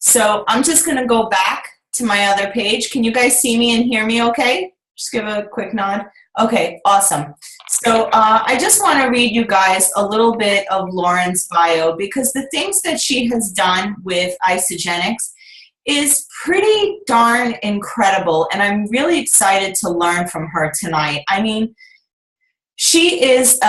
So I'm just going to go back to my other page. Can you guys see me and hear me okay? Just give a quick nod. Okay, awesome. So I just want to read you guys a little bit of Lauren's bio because the things that she has done with Isogenics is pretty darn incredible, and I'm really excited to learn from her tonight. I mean, she has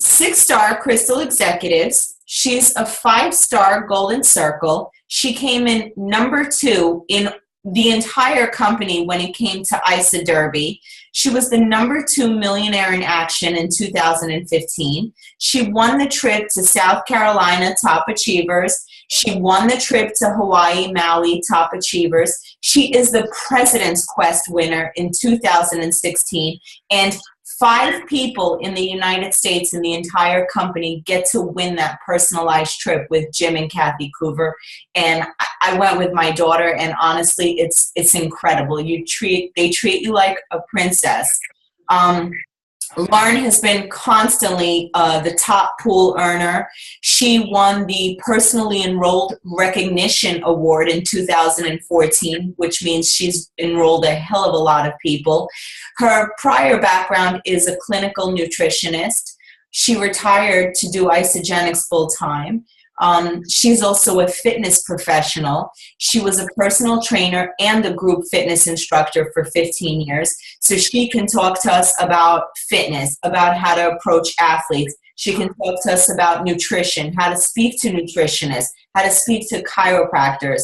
6-star Crystal Executives. She's a 5-star Golden Circle. She came in #2 in the entire company when it came to ISA Derby. She was the #2 millionaire in action in 2015. She won the trip to South Carolina Top Achievers. She won the trip to Hawaii Maui Top Achievers. She is the President's Quest winner in 2016. And 5 people in the United States in the entire company get to win that personalized trip with Jim and Kathy Coover. And I went with my daughter, and honestly, it's incredible. They treat you like a princess. Lauren has been constantly the top pool earner. She won the Personally Enrolled Recognition Award in 2014, which means she's enrolled a hell of a lot of people. Her prior background is a clinical nutritionist. She retired to do Isogenics full-time. She's also a fitness professional. She was a personal trainer and a group fitness instructor for 15 years. So she can talk to us about fitness, about how to approach athletes. She can talk to us about nutrition, how to speak to nutritionists, how to speak to chiropractors.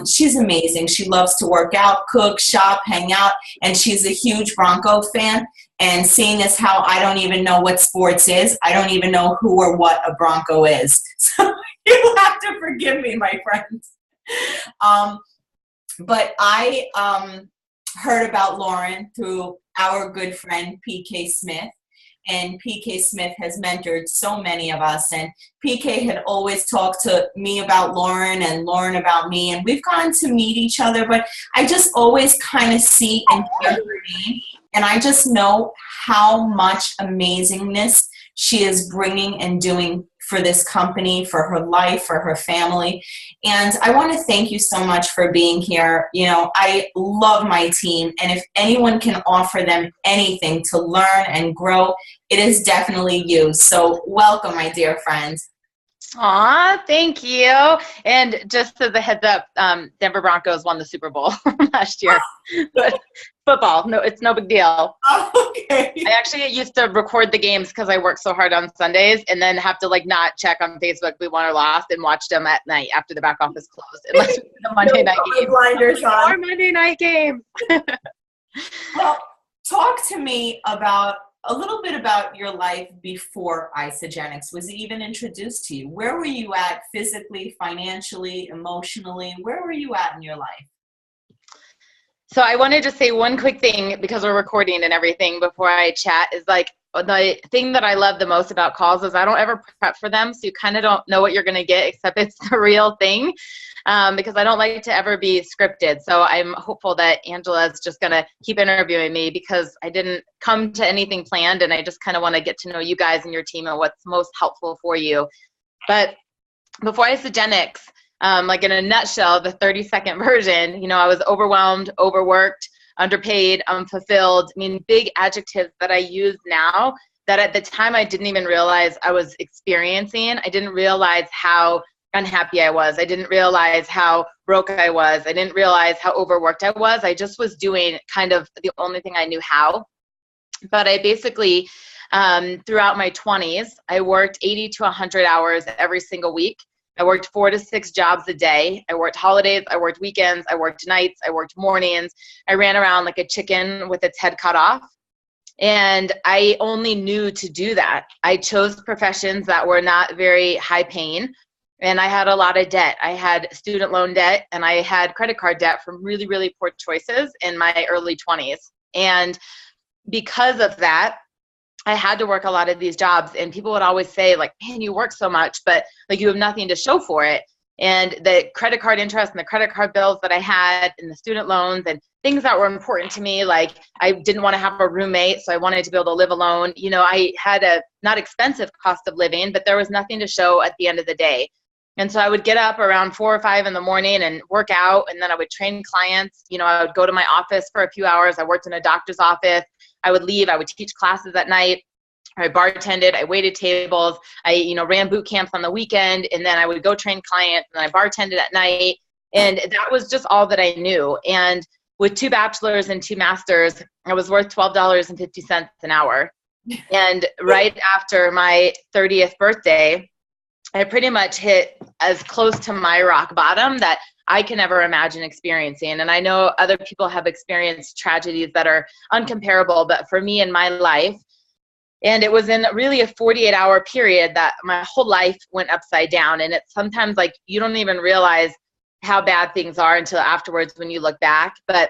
She's amazing. She loves to work out, cook, shop, hang out, and she's a huge Bronco fan. And seeing as how I don't even know what sports is, I don't even know who or what a Bronco is. So you have to forgive me, my friends. But I heard about Lauren through our good friend, PK Smith. And PK Smith has mentored so many of us. And PK had always talked to me about Lauren and Lauren about me. And we've gotten to meet each other, but I just always kind of see and hear her name. And I just know how much amazingness she is bringing and doing for this company, for her life, for her family. And I want to thank you so much for being here. You know, I love my team. And if anyone can offer them anything to learn and grow, it is definitely you. So welcome, my dear friend. Aw, thank you. And just as a heads up, Denver Broncos won the Super Bowl last year. But football, no, it's no big deal. Okay. I actually used to record the games because I work so hard on Sundays and then have to not check on Facebook if we won or lost and watch them at night after the back office closed. Unless it's the Monday night game. Blinders on. Or Monday night game. Well, talk to me about a little bit about your life before Isogenics. Was it even introduced to you? Where were you at physically, financially, emotionally? Where were you at in your life? So I wanted to say one quick thing because we're recording and everything before I chat is the thing that I love the most about calls is I don't ever prep for them. So you kind of don't know what you're going to get except it's the real thing. Because I don't like to ever be scripted. So I'm hopeful that Angela is just going to keep interviewing me because I didn't come to anything planned and I just kind of want to get to know you guys and your team and what's most helpful for you. But before Isogenics, in a nutshell, the 30-second version, I was overwhelmed, overworked, underpaid, unfulfilled. I mean, big adjectives that I use now that at the time I didn't even realize I was experiencing. I didn't realize how unhappy I was. I didn't realize how broke I was. I didn't realize how overworked I was. I just was doing kind of the only thing I knew how. But I basically, throughout my 20s, I worked 80 to 100 hours every single week. I worked 4 to 6 jobs a day. I worked holidays. I worked weekends. I worked nights. I worked mornings. I ran around like a chicken with its head cut off. And I only knew to do that. I chose professions that were not very high paying. And I had a lot of debt. I had student loan debt and I had credit card debt from really, really poor choices in my early 20s. And because of that, I had to work a lot of these jobs. And people would always say, man, you work so much, but you have nothing to show for it. And the credit card interest and the credit card bills that I had and the student loans and things that were important to me, I didn't want to have a roommate, so I wanted to be able to live alone. I had a not expensive cost of living, but there was nothing to show at the end of the day. And so I would get up around 4 or 5 in the morning and work out. And then I would train clients. You know, I would go to my office for a few hours. I worked in a doctor's office. I would leave. I would teach classes at night. I bartended, I waited tables, I, you know, ran boot camps on the weekend, and then I would go train clients, and I bartended at night. And that was just all that I knew. And with 2 bachelors and 2 masters, I was worth $12.50 an hour. And right after my 30th birthday, I pretty much hit as close to my rock bottom that I can ever imagine experiencing. And I know other people have experienced tragedies that are uncomparable, but for me in my life, and it was in really a 48-hour period that my whole life went upside down. And it's sometimes like you don't even realize how bad things are until afterwards when you look back. But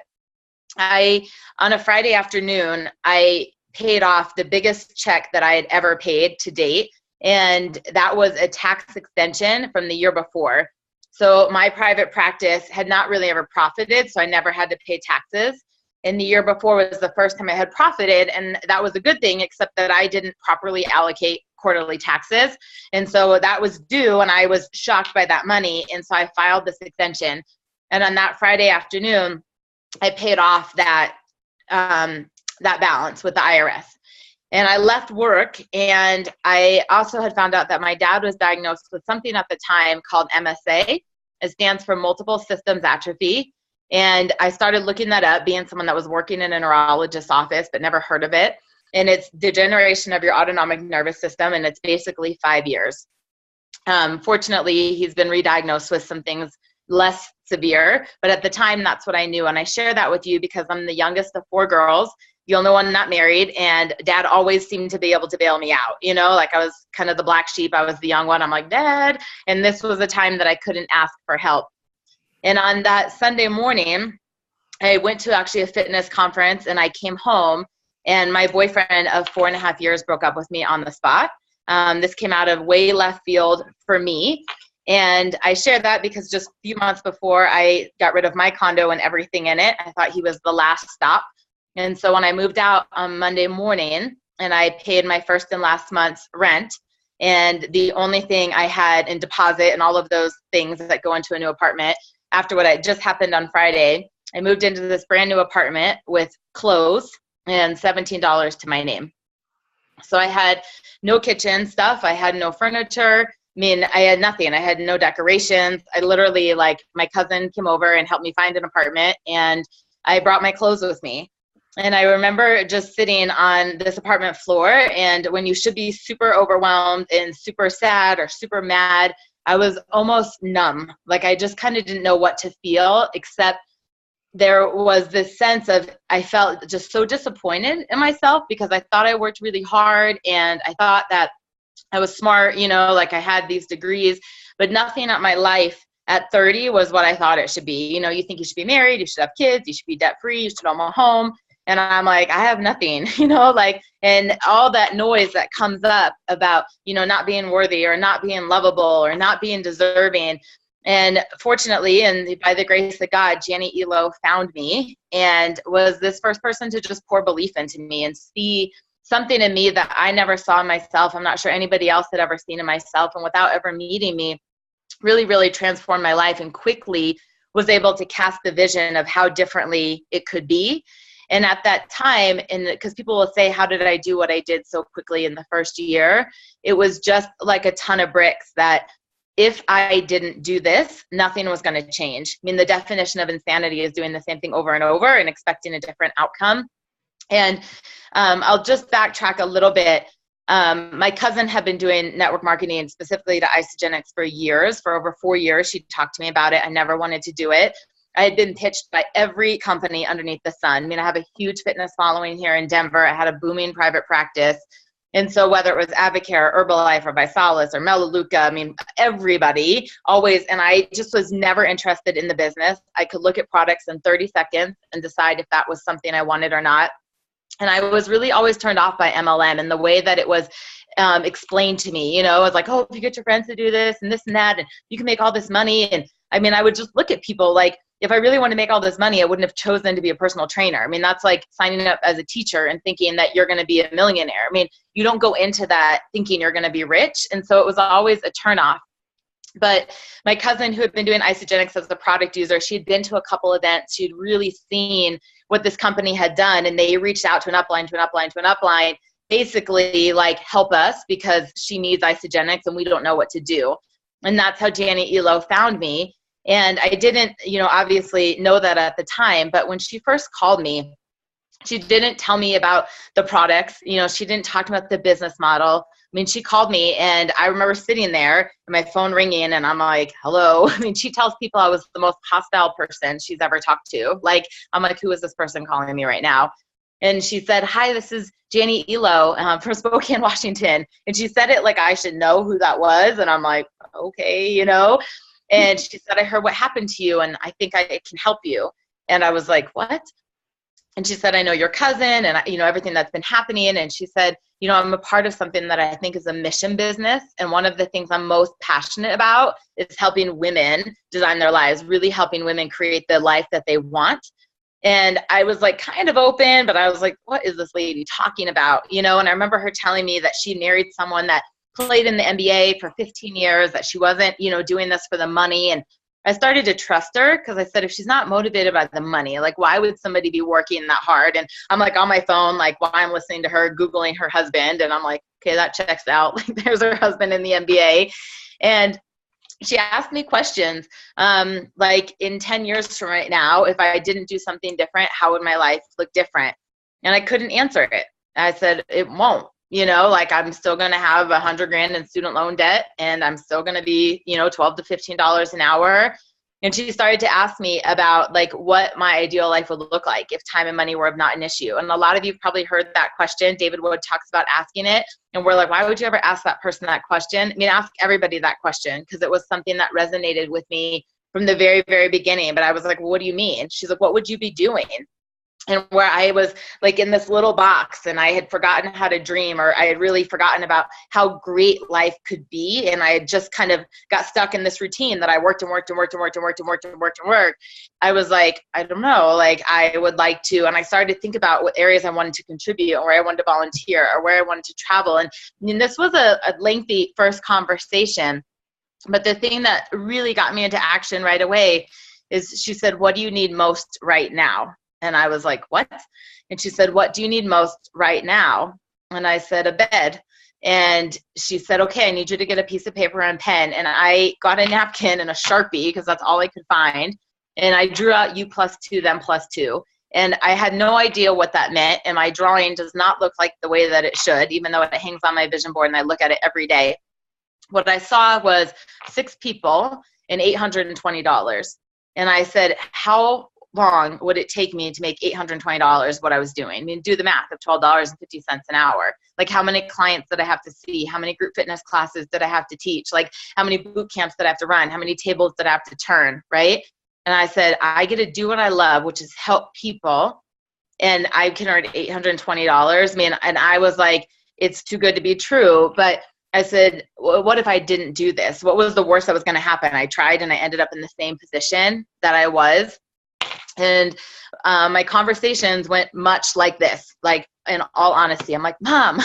on a Friday afternoon, I paid off the biggest check that I had ever paid to date. And that was a tax extension from the year before. So my private practice had not really ever profited, so I never had to pay taxes. And the year before was the first time I had profited, and that was a good thing, except that I didn't properly allocate quarterly taxes. And so that was due, and I was shocked by that money. And so I filed this extension. And on that Friday afternoon, I paid off that balance with the IRS. And I left work, and I also had found out that my dad was diagnosed with something at the time called MSA. It stands for multiple systems atrophy. And I started looking that up, being someone that was working in a neurologist's office but never heard of it. And it's degeneration of your autonomic nervous system, and it's basically 5 years. Fortunately, he's been re-diagnosed with some things less severe, but at the time, that's what I knew. And I share that with you because I'm the youngest of 4 girls, the only one not married, and Dad always seemed to be able to bail me out. You know, like I was kind of the black sheep. I was the young one. I'm like, Dad. And this was a time that I couldn't ask for help. And on that Sunday morning, I went to actually a fitness conference, and I came home, and my boyfriend of 4.5 years broke up with me on the spot. This came out of way left field for me. And I share that because just a few months before I got rid of my condo and everything in it, I thought he was the last stop. And so when I moved out on Monday morning and I paid my first and last month's rent, and the only thing I had in deposit and all of those things that go into a new apartment, after what had just happened on Friday, I moved into this brand new apartment with clothes and $17 to my name. So I had no kitchen stuff. I had no furniture. I mean, I had nothing. I had no decorations. I literally, like, my cousin came over and helped me find an apartment, and I brought my clothes with me. And I remember just sitting on this apartment floor, and when you should be super overwhelmed and super sad or super mad, I was almost numb. Like I just kind of didn't know what to feel, except there was this sense of, I felt just so disappointed in myself because I thought I worked really hard and I thought that I was smart, you know, like I had these degrees, but nothing at my life at 30 was what I thought it should be. You know, you think you should be married, you should have kids, you should be debt free, you should own a home. And I'm like, I have nothing, you know, like, and all that noise that comes up about, you know, not being worthy or not being lovable or not being deserving. And fortunately, and by the grace of God, Janet Elo found me and was this first person to just pour belief into me and see something in me that I never saw in myself. I'm not sure anybody else had ever seen in myself. And without ever meeting me, really, really transformed my life and quickly was able to cast the vision of how differently it could be. And at that time, and because people will say, how did I do what I did so quickly in the first year? It was just like a ton of bricks that if I didn't do this, nothing was going to change. I mean, the definition of insanity is doing the same thing over and over and expecting a different outcome. And I'll just backtrack a little bit. My cousin had been doing network marketing specifically to Isagenix for years, for over 4 years. She talked to me about it. I never wanted to do it. I had been pitched by every company underneath the sun. I mean, I have a huge fitness following here in Denver. I had a booming private practice. And so whether it was Avocare, or Herbalife, or Visalis, or Melaleuca, I mean, everybody always, and I just was never interested in the business. I could look at products in 30 seconds and decide if that was something I wanted or not. And I was really always turned off by MLM and the way that it was explained to me. You know, it was like, oh, if you get your friends to do this and this and that, and you can make all this money. And I mean, I would just look at people like, if I really want to make all this money, I wouldn't have chosen to be a personal trainer. I mean, that's like signing up as a teacher and thinking that you're going to be a millionaire. I mean, you don't go into that thinking you're going to be rich. And so it was always a turnoff. But my cousin, who had been doing Isogenics as a product user, she'd been to a couple events. She'd really seen what this company had done. And they reached out to an upline, basically like, help us because she needs Isogenics and we don't know what to do. And that's how Janie Elo found me. And I didn't, obviously know that at the time. But when she first called me, she didn't tell me about the products. She didn't talk about the business model. I mean, she called me and I remember sitting there and my phone ringing and I'm like, hello. I mean, she tells people I was the most hostile person she's ever talked to. Like, I'm like, who is this person calling me right now? And she said, hi, this is Janie Elo from Spokane, Washington. And she said it like I should know who that was. And I'm like, okay, And she said, I heard what happened to you and I think I can help you. And I was like, what? And she said, I know your cousin and, everything that's been happening. And she said, I'm a part of something that I think is a mission business. And one of the things I'm most passionate about is helping women design their lives, really helping women create the life that they want. And I was like kind of open, but I was like, what is this lady talking about? And I remember her telling me that she married someone that played in the NBA for 15 years, that she wasn't, doing this for the money. And I started to trust her because I said, if she's not motivated by the money, like, why would somebody be working that hard? And I'm like on my phone, like while I'm listening to her, Googling her husband. And I'm like, okay, that checks out. Like, there's her husband in the NBA. And she asked me questions, like, in 10 years from right now, if I didn't do something different, how would my life look different? And I couldn't answer it. I said, it won't. Like, I'm still going to have $100,000 in student loan debt and I'm still going to be, $12 to $15 an hour. And she started to ask me about like what my ideal life would look like if time and money were not an issue. And a lot of you probably heard that question. David Wood talks about asking it. And we're like, why would you ever ask that person that question? I mean, ask everybody that question because it was something that resonated with me from the very, very beginning. But I was like, well, what do you mean? She's like, what would you be doing? And where I was like in this little box and I had forgotten how to dream, or I had really forgotten about how great life could be. And I had just kind of got stuck in this routine that I worked. I was like, I don't know, like I would like to, and I started to think about what areas I wanted to contribute or where I wanted to volunteer or where I wanted to travel. And this was a lengthy first conversation, but the thing that really got me into action right away is she said, what do you need most right now? And I was like, what? And she said, what do you need most right now? And I said, a bed. And she said, okay, I need you to get a piece of paper and pen. And I got a napkin and a Sharpie because that's all I could find. And I drew out you +2, them +2. And I had no idea what that meant. And my drawing does not look like the way that it should, even though it hangs on my vision board and I look at it every day. What I saw was 6 people and $820. And I said, how long would it take me to make $820 what I was doing? I mean, do the math of $12.50 an hour. Like, how many clients did I have to see? How many group fitness classes did I have to teach? Like, how many boot camps did I have to run? How many tables did I have to turn, right? And I said, I get to do what I love, which is help people, and I can earn $820. I mean, and I was like, it's too good to be true. But I said, well, what if I didn't do this? What was the worst that was going to happen? I tried and I ended up in the same position that I was. And my conversations went much like this, like, in all honesty, I'm like, Mom,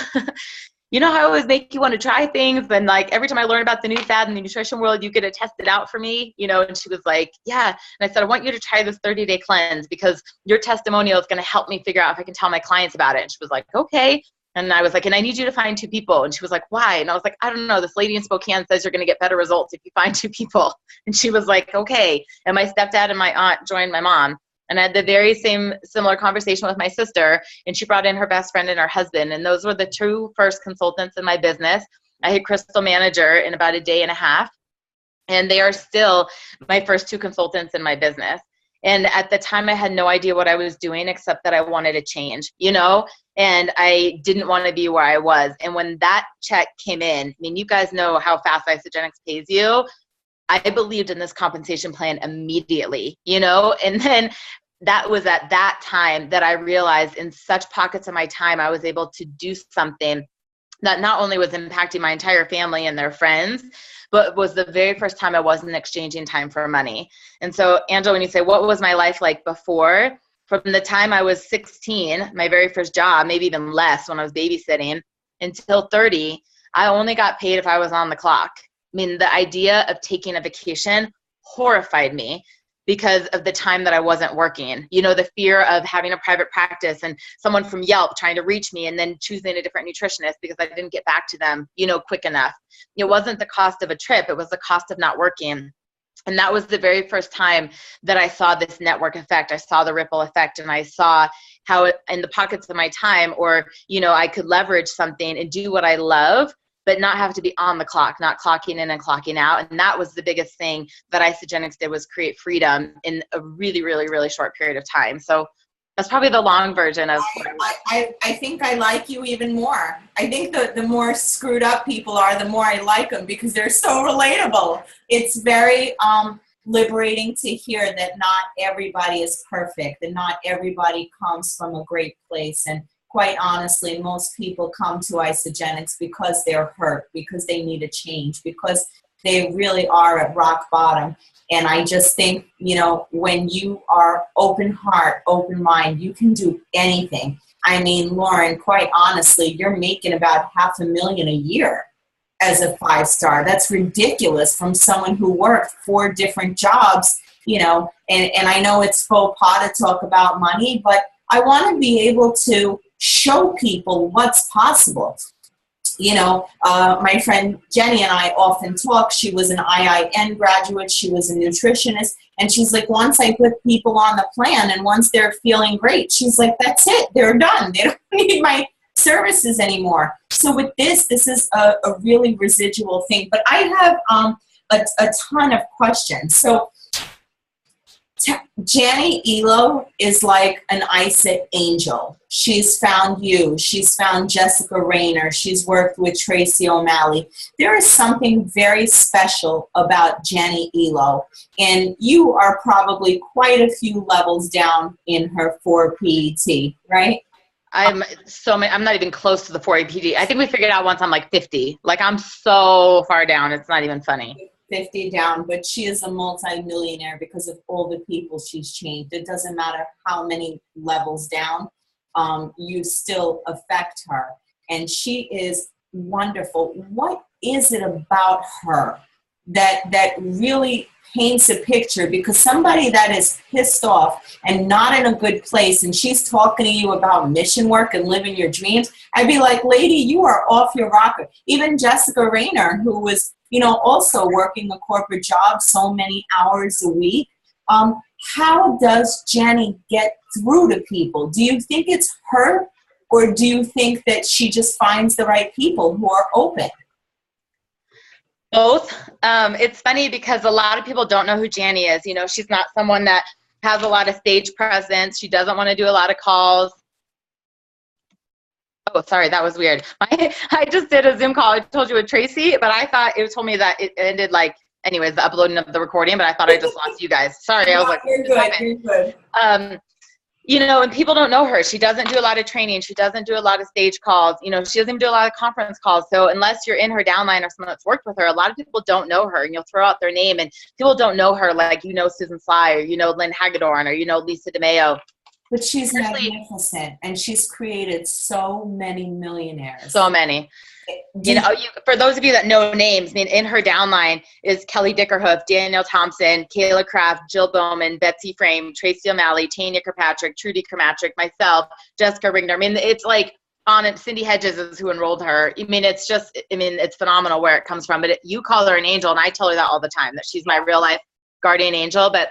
you know how I always make you want to try things? And like, every time I learn about the new fad in the nutrition world, you get to test it out for me, And she was like, yeah. And I said, I want you to try this 30-day cleanse because your testimonial is going to help me figure out if I can tell my clients about it. And she was like, okay. And I was like, and I need you to find 2 people. And she was like, why? And I was like, I don't know. This lady in Spokane says you're going to get better results if you find 2 people. And she was like, okay. And my stepdad and my aunt joined my mom. And I had the very similar conversation with my sister. And she brought in her best friend and her husband. And those were the 2 first consultants in my business. I hit Crystal Manager in about a day and a half. And they are still my first 2 consultants in my business. And at the time, I had no idea what I was doing except that I wanted to change, and I didn't want to be where I was. And when that check came in, I mean, you guys know how fast Isogenics pays you. I believed in this compensation plan immediately, and then that was at that time that I realized in such pockets of my time, I was able to do something that not only was impacting my entire family and their friends, but it was the very first time I wasn't exchanging time for money. And so, Angela, when you say, what was my life like before? From the time I was 16, my very first job, maybe even less when I was babysitting, until 30, I only got paid if I was on the clock. mean, the idea of taking a vacation horrified me because of the time that I wasn't working. You know, the fear of having a private practice and someone from Yelp trying to reach me and then choosing a different nutritionist because I didn't get back to them, you know, quick enough. It wasn't the cost of a trip. It was the cost of not working. And that was the very first time that I saw this network effect. I saw the ripple effect, and I saw how in the pockets of my time, or, you know, I could leverage something and do what I love, but not have to be on the clock, not clocking in and clocking out. And that was the biggest thing that Isogenics did, was create freedom in a really, really, really short period of time. So that's probably the long version of. I think I like you even more. I think the more screwed up people are, the more I like them, because they're so relatable. It's very liberating to hear that not everybody is perfect, and not everybody comes from a great place. And quite honestly, most people come to Isogenics because they're hurt, because they need a change, because they really are at rock bottom. And I just think, you know, when you are open heart, open mind, you can do anything. I mean, Lauren, quite honestly, you're making about $500,000 a year as a 5-star. That's ridiculous from someone who worked 4 different jobs, you know, and I know it's faux pas to talk about money, but I want to be able to show people what's possible. You know, my friend Jenny and I often talk. She was an IIN graduate. She was a nutritionist. And she's like, once I put people on the plan and once they're feeling great, she's like, that's it. They're done. They don't need my services anymore. So with this is a really residual thing. But I have a ton of questions. So Janny Elo is like an ISA angel. She's found you. She's found Jessica Rayner. She's worked with Tracy O'Malley. There is something very special about Janny Elo, and you are probably quite a few levels down in her 4 PET, right? I'm not even close to the 4 APD. I think we figured out once I'm like 50. Like, I'm so far down. It's not even funny. 50 down, but she is a multi-millionaire because of all the people she's changed. It doesn't matter how many levels down, you still affect her. And she is wonderful. What is it about her that really paints a picture? Because somebody that is pissed off and not in a good place, and she's talking to you about mission work and living your dreams, I'd be like, lady, you are off your rocker. Even Jessica Rayner, who was, you know, also working a corporate job so many hours a week. How does Jenny get through to people? Do you think it's her, or do you think that she just finds the right people who are open? Both. It's funny because a lot of people don't know who Janny is. You know, she's not someone that has a lot of stage presence. She doesn't want to do a lot of calls. Oh, sorry, that was weird. I just did a Zoom call, I told you, with Tracy, but I thought it told me that it ended, like, anyways, the uploading of the recording, but I thought I just lost you guys. Sorry, I was like, you're good, you're good. You know, and people don't know her. She doesn't do a lot of training. She doesn't do a lot of stage calls. You know, she doesn't even do a lot of conference calls. So unless you're in her downline or someone that's worked with her, a lot of people don't know her. And you'll throw out their name, and people don't know her like, you know, Susan Sly, or you know, Lynn Hagedorn, or you know, Lisa DeMayo. But she's magnificent, and she's created so many millionaires. So many. You know, for those of you that know names, I mean, in her downline is Kelly Dickerhoof, Danielle Thompson, Kayla Kraft, Jill Bowman, Betsy Frame, Tracy O'Malley, Tanya Kirkpatrick, Trudy Kirkpatrick, myself, Jessica Ringner. I mean, it's like on it. Cindy Hedges is who enrolled her. I mean, it's just, I mean, it's phenomenal where it comes from. But you call her an angel, and I tell her that all the time, that she's my real life guardian angel. But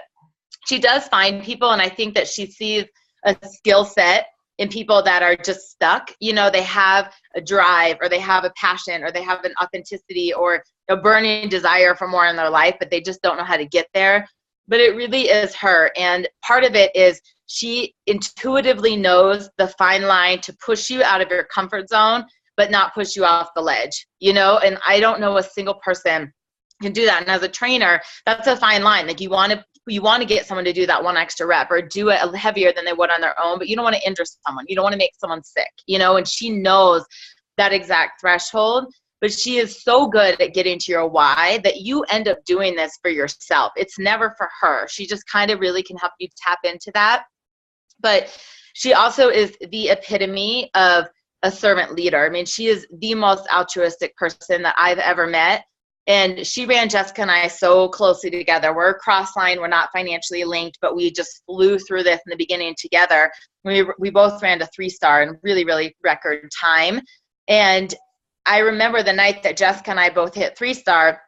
she does find people, and I think that she sees a skill set in people that are just stuck. You know, they have a drive, or they have a passion, or they have an authenticity, or a burning desire for more in their life, but they just don't know how to get there. But it really is her. And part of it is she intuitively knows the fine line to push you out of your comfort zone, but not push you off the ledge, you know? And I don't know a single person can do that. And as a trainer, that's a fine line. Like, you want to get someone to do that one extra rep, or do it heavier than they would on their own, but you don't want to injure someone. You don't want to make someone sick, you know, and she knows that exact threshold. But she is so good at getting to your why that you end up doing this for yourself. It's never for her. She just kind of really can help you tap into that. But she also is the epitome of a servant leader. I mean, she is the most altruistic person that I've ever met. And she ran Jessica and I so closely together. We're cross-line, we're not financially linked, but we just flew through this in the beginning together. We both ran to 3-star in really, really record time. And I remember the night that Jessica and I both hit 3-star,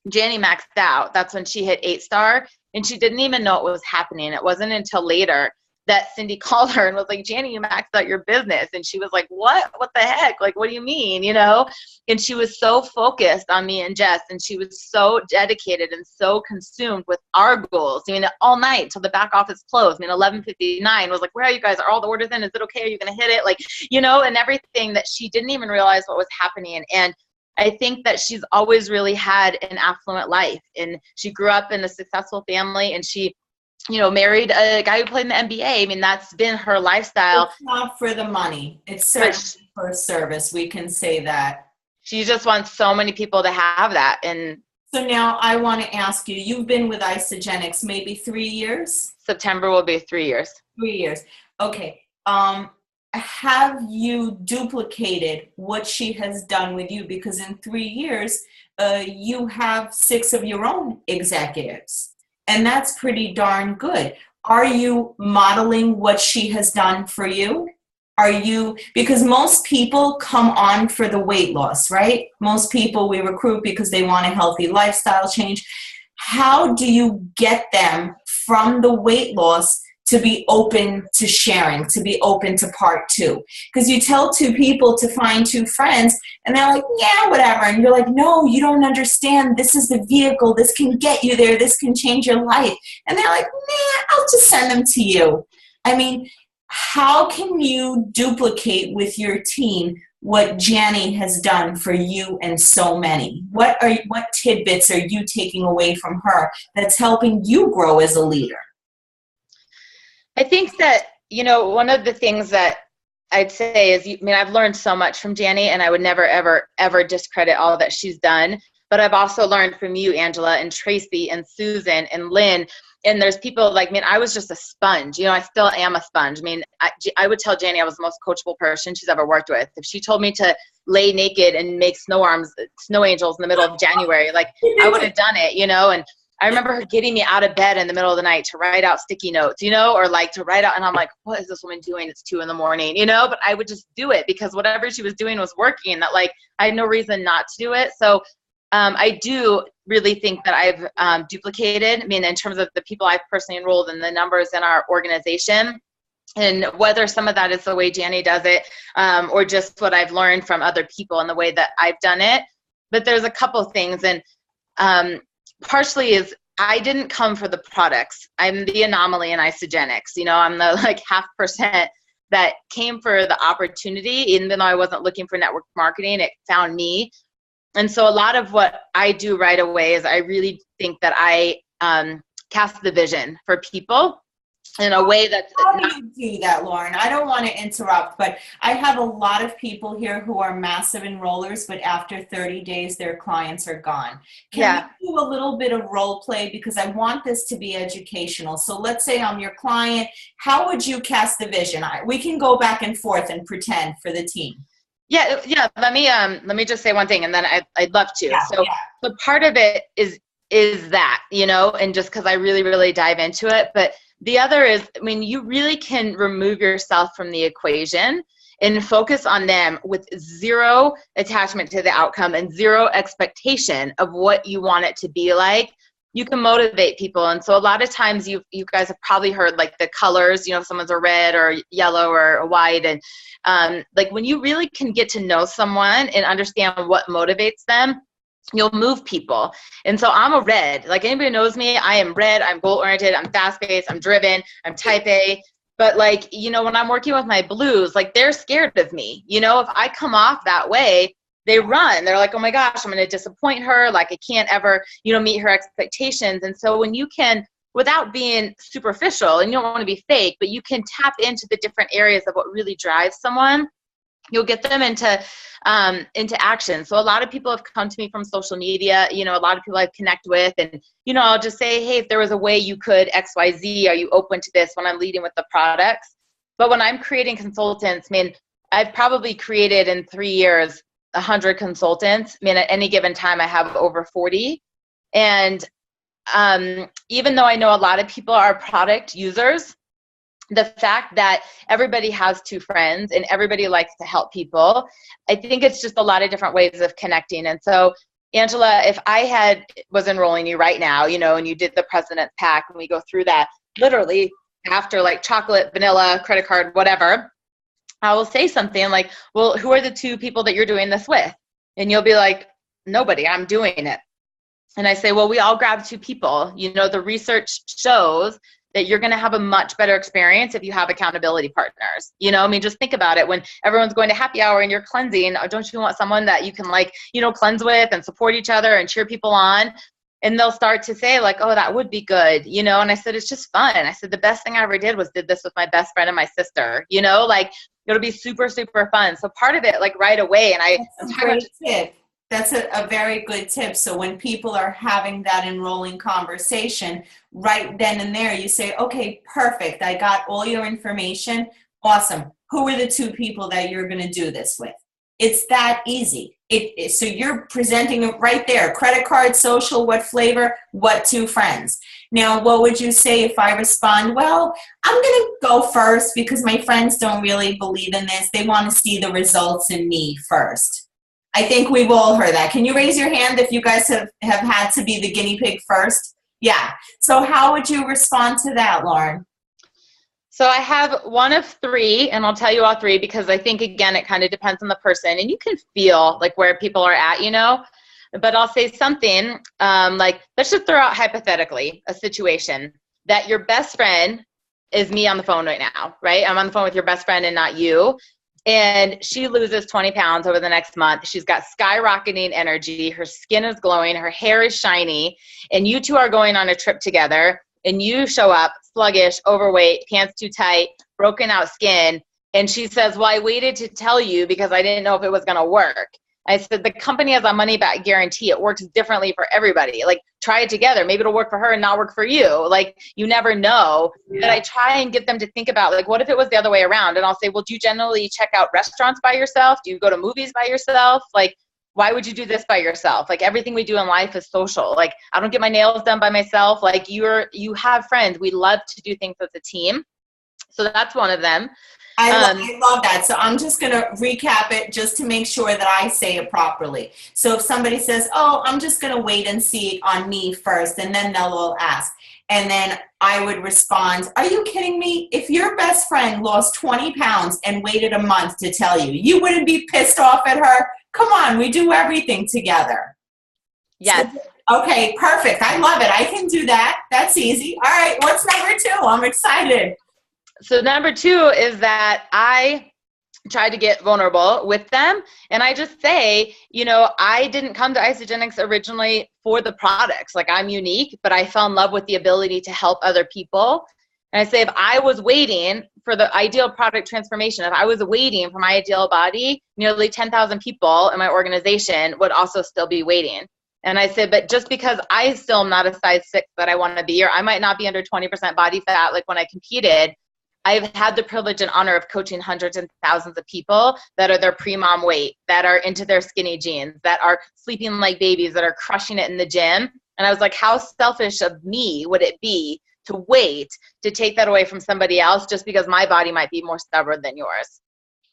Janie maxed out. That's when she hit 8-star, and she didn't even know what was happening. It wasn't until later that Cindy called her and was like, Janie, you maxed out your business. And she was like, what the heck? Like, what do you mean? You know? And she was so focused on me and Jess, and she was so dedicated and so consumed with our goals. I mean, all night till the back office closed. I mean, 11:59 was like, where are you guys? Are all the orders in? Is it okay? Are you going to hit it? Like, you know, and everything, that she didn't even realize what was happening. And I think that she's always really had an affluent life, and she grew up in a successful family, and she, you know, married a guy who played in the NBA. I mean, that's been her lifestyle. It's not for the money. It's certainly for service. We can say that. She just wants so many people to have that. And so now I want to ask you, you've been with Isagenix maybe 3 years? September will be 3 years. 3 years. Okay. Have you duplicated what she has done with you? Because in 3 years, you have 6 of your own executives. And that's pretty darn good. Are you modeling what she has done for you? Are you, because most people come on for the weight loss, right? Most people we recruit because they want a healthy lifestyle change. How do you get them from the weight loss to be open to sharing, to be open to part 2? Because you tell 2 people to find 2 friends, and they're like, yeah, whatever. And you're like, no, you don't understand. This is the vehicle. This can get you there. This can change your life. And they're like, nah, I'll just send them to you. I mean, how can you duplicate with your team what Janie has done for you and so many? What tidbits are you taking away from her that's helping you grow as a leader? I think that, you know, one of the things that I'd say is, I mean, I've learned so much from Janie, and I would never, ever, ever discredit all that she's done. But I've also learned from you, Angela, and Tracy, and Susan, and Lynn. And there's people like, I mean, I was just a sponge. You know, I still am a sponge. I mean, I would tell Janie I was the most coachable person she's ever worked with. If she told me to lay naked and make snow angels in the middle of January, like, I would have done it, you know. And I remember her getting me out of bed in the middle of the night to write out sticky notes, you know, or like to write out, and I'm like, what is this woman doing? It's 2 a.m, you know, but I would just do it because whatever she was doing was working, that like, I had no reason not to do it. So I do really think that I've duplicated, I mean, in terms of the people I've personally enrolled and the numbers in our organization, and whether some of that is the way Janie does it, or just what I've learned from other people and the way that I've done it. But there's a couple things, and partially is I didn't come for the products. I'm the anomaly in Isagenix. You know, I'm the like 0.5% that came for the opportunity. Even though I wasn't looking for network marketing, it found me. And so a lot of what I do right away is I really think that I cast the vision for people in a way that's How do you do that, Lauren? I don't want to interrupt, but I have a lot of people here who are massive enrollers, but after 30 days, their clients are gone. Can we do a little bit of role play? Because I want this to be educational. So let's say I'm your client. How would you cast the vision? We can go back and forth and pretend for the team. Yeah. Let me just say one thing, and then I'd love to. So part of it is that, you know, and just because I really, really dive into it. But the other is, I mean, you really can remove yourself from the equation and focus on them with zero attachment to the outcome and zero expectation of what you want it to be like. You can motivate people. And so a lot of times you guys have probably heard like the colors, you know, if someone's a red or yellow or a white. And like when you really can get to know someone and understand what motivates them, you'll move people. And so I'm a red. Like anybody knows me, I am red. I'm goal-oriented. I'm fast-paced. I'm driven. I'm type A. But like, you know, when I'm working with my blues, like they're scared of me. You know, if I come off that way, they run. They're like, oh my gosh, I'm going to disappoint her. Like I can't ever, you know, meet her expectations. And so when you can, without being superficial, and you don't want to be fake, but you can tap into the different areas of what really drives someone, you'll get them into action. So a lot of people have come to me from social media, you know, a lot of people I've connect with, and, you know, I'll just say, hey, if there was a way you could XYZ, are you open to this when I'm leading with the products? But when I'm creating consultants, I mean, I've probably created in 3 years 100 consultants. I mean, at any given time, I have over 40. And even though I know a lot of people are product users, the fact that everybody has two friends and everybody likes to help people, I think it's just a lot of different ways of connecting. And so, Angela, if I was enrolling you right now, you know, and you did the President's Pack, and we go through that literally after like chocolate, vanilla, credit card, whatever, I will say something like, well, who are the two people that you're doing this with? And you'll be like, nobody, I'm doing it. And I say, well, we all grab two people. You know, the research shows that you're going to have a much better experience if you have accountability partners. You know, I mean, just think about it. When everyone's going to happy hour and you're cleansing, don't you want someone that you can like, you know, cleanse with and support each other and cheer people on? And they'll start to say like, oh, that would be good, you know? And I said, it's just fun. I said, the best thing I ever did was did this with my best friend and my sister, you know, like it'll be super, super fun. So part of it, like right away. And That's a great tip. That's a very good tip. So when people are having that enrolling conversation, right then and there, you say, okay, perfect. I got all your information. Awesome. Who are the two people that you're going to do this with? It's that easy. So you're presenting it right there. Credit card, social, what flavor, what two friends. Now, what would you say if I respond, well, I'm going to go first because my friends don't really believe in this. They want to see the results in me first. I think we've all heard that. Can you raise your hand if you guys have had to be the guinea pig first? Yeah. So how would you respond to that, Lauren? So I have one of three, and I'll tell you all three because I think, again, it kind of depends on the person, and you can feel like where people are at, you know. But I'll say something like, let's just throw out hypothetically a situation that your best friend is me on the phone right now, right? I'm on the phone with your best friend and not you. And she loses 20 pounds over the next month. She's got skyrocketing energy. Her skin is glowing. Her hair is shiny. And you two are going on a trip together. And you show up sluggish, overweight, pants too tight, broken out skin. And she says, well, I waited to tell you because I didn't know if it was going to work. I said, the company has a money back guarantee. It works differently for everybody. Like, try it together. Maybe it'll work for her and not work for you. Like, you never know. Yeah. But I try and get them to think about, like, what if it was the other way around? And I'll say, well, do you generally check out restaurants by yourself? Do you go to movies by yourself? Like, why would you do this by yourself? Like, everything we do in life is social. Like, I don't get my nails done by myself. Like, you have friends. We love to do things as a team. So that's one of them. I love that. So I'm just going to recap it just to make sure that I say it properly. So if somebody says, oh, I'm just going to wait and see it on me first, and then they'll all ask. And then I would respond, are you kidding me? If your best friend lost 20 pounds and waited a month to tell you, you wouldn't be pissed off at her? Come on, we do everything together. Yes. So, okay, perfect. I love it. I can do that. That's easy. All right, what's number two? I'm excited. So number two is that I try to get vulnerable with them. And I just say, you know, I didn't come to Isagenix originally for the products. Like, I'm unique, but I fell in love with the ability to help other people. And I say, if I was waiting for the ideal product transformation, if I was waiting for my ideal body, nearly 10,000 people in my organization would also still be waiting. And I said, but just because I still am not a size 6 that I want to be, or I might not be under 20% body fat like when I competed, I've had the privilege and honor of coaching hundreds and thousands of people that are their pre-mom weight, that are into their skinny jeans, that are sleeping like babies, that are crushing it in the gym. And I was like, how selfish of me would it be to wait to take that away from somebody else just because my body might be more stubborn than yours?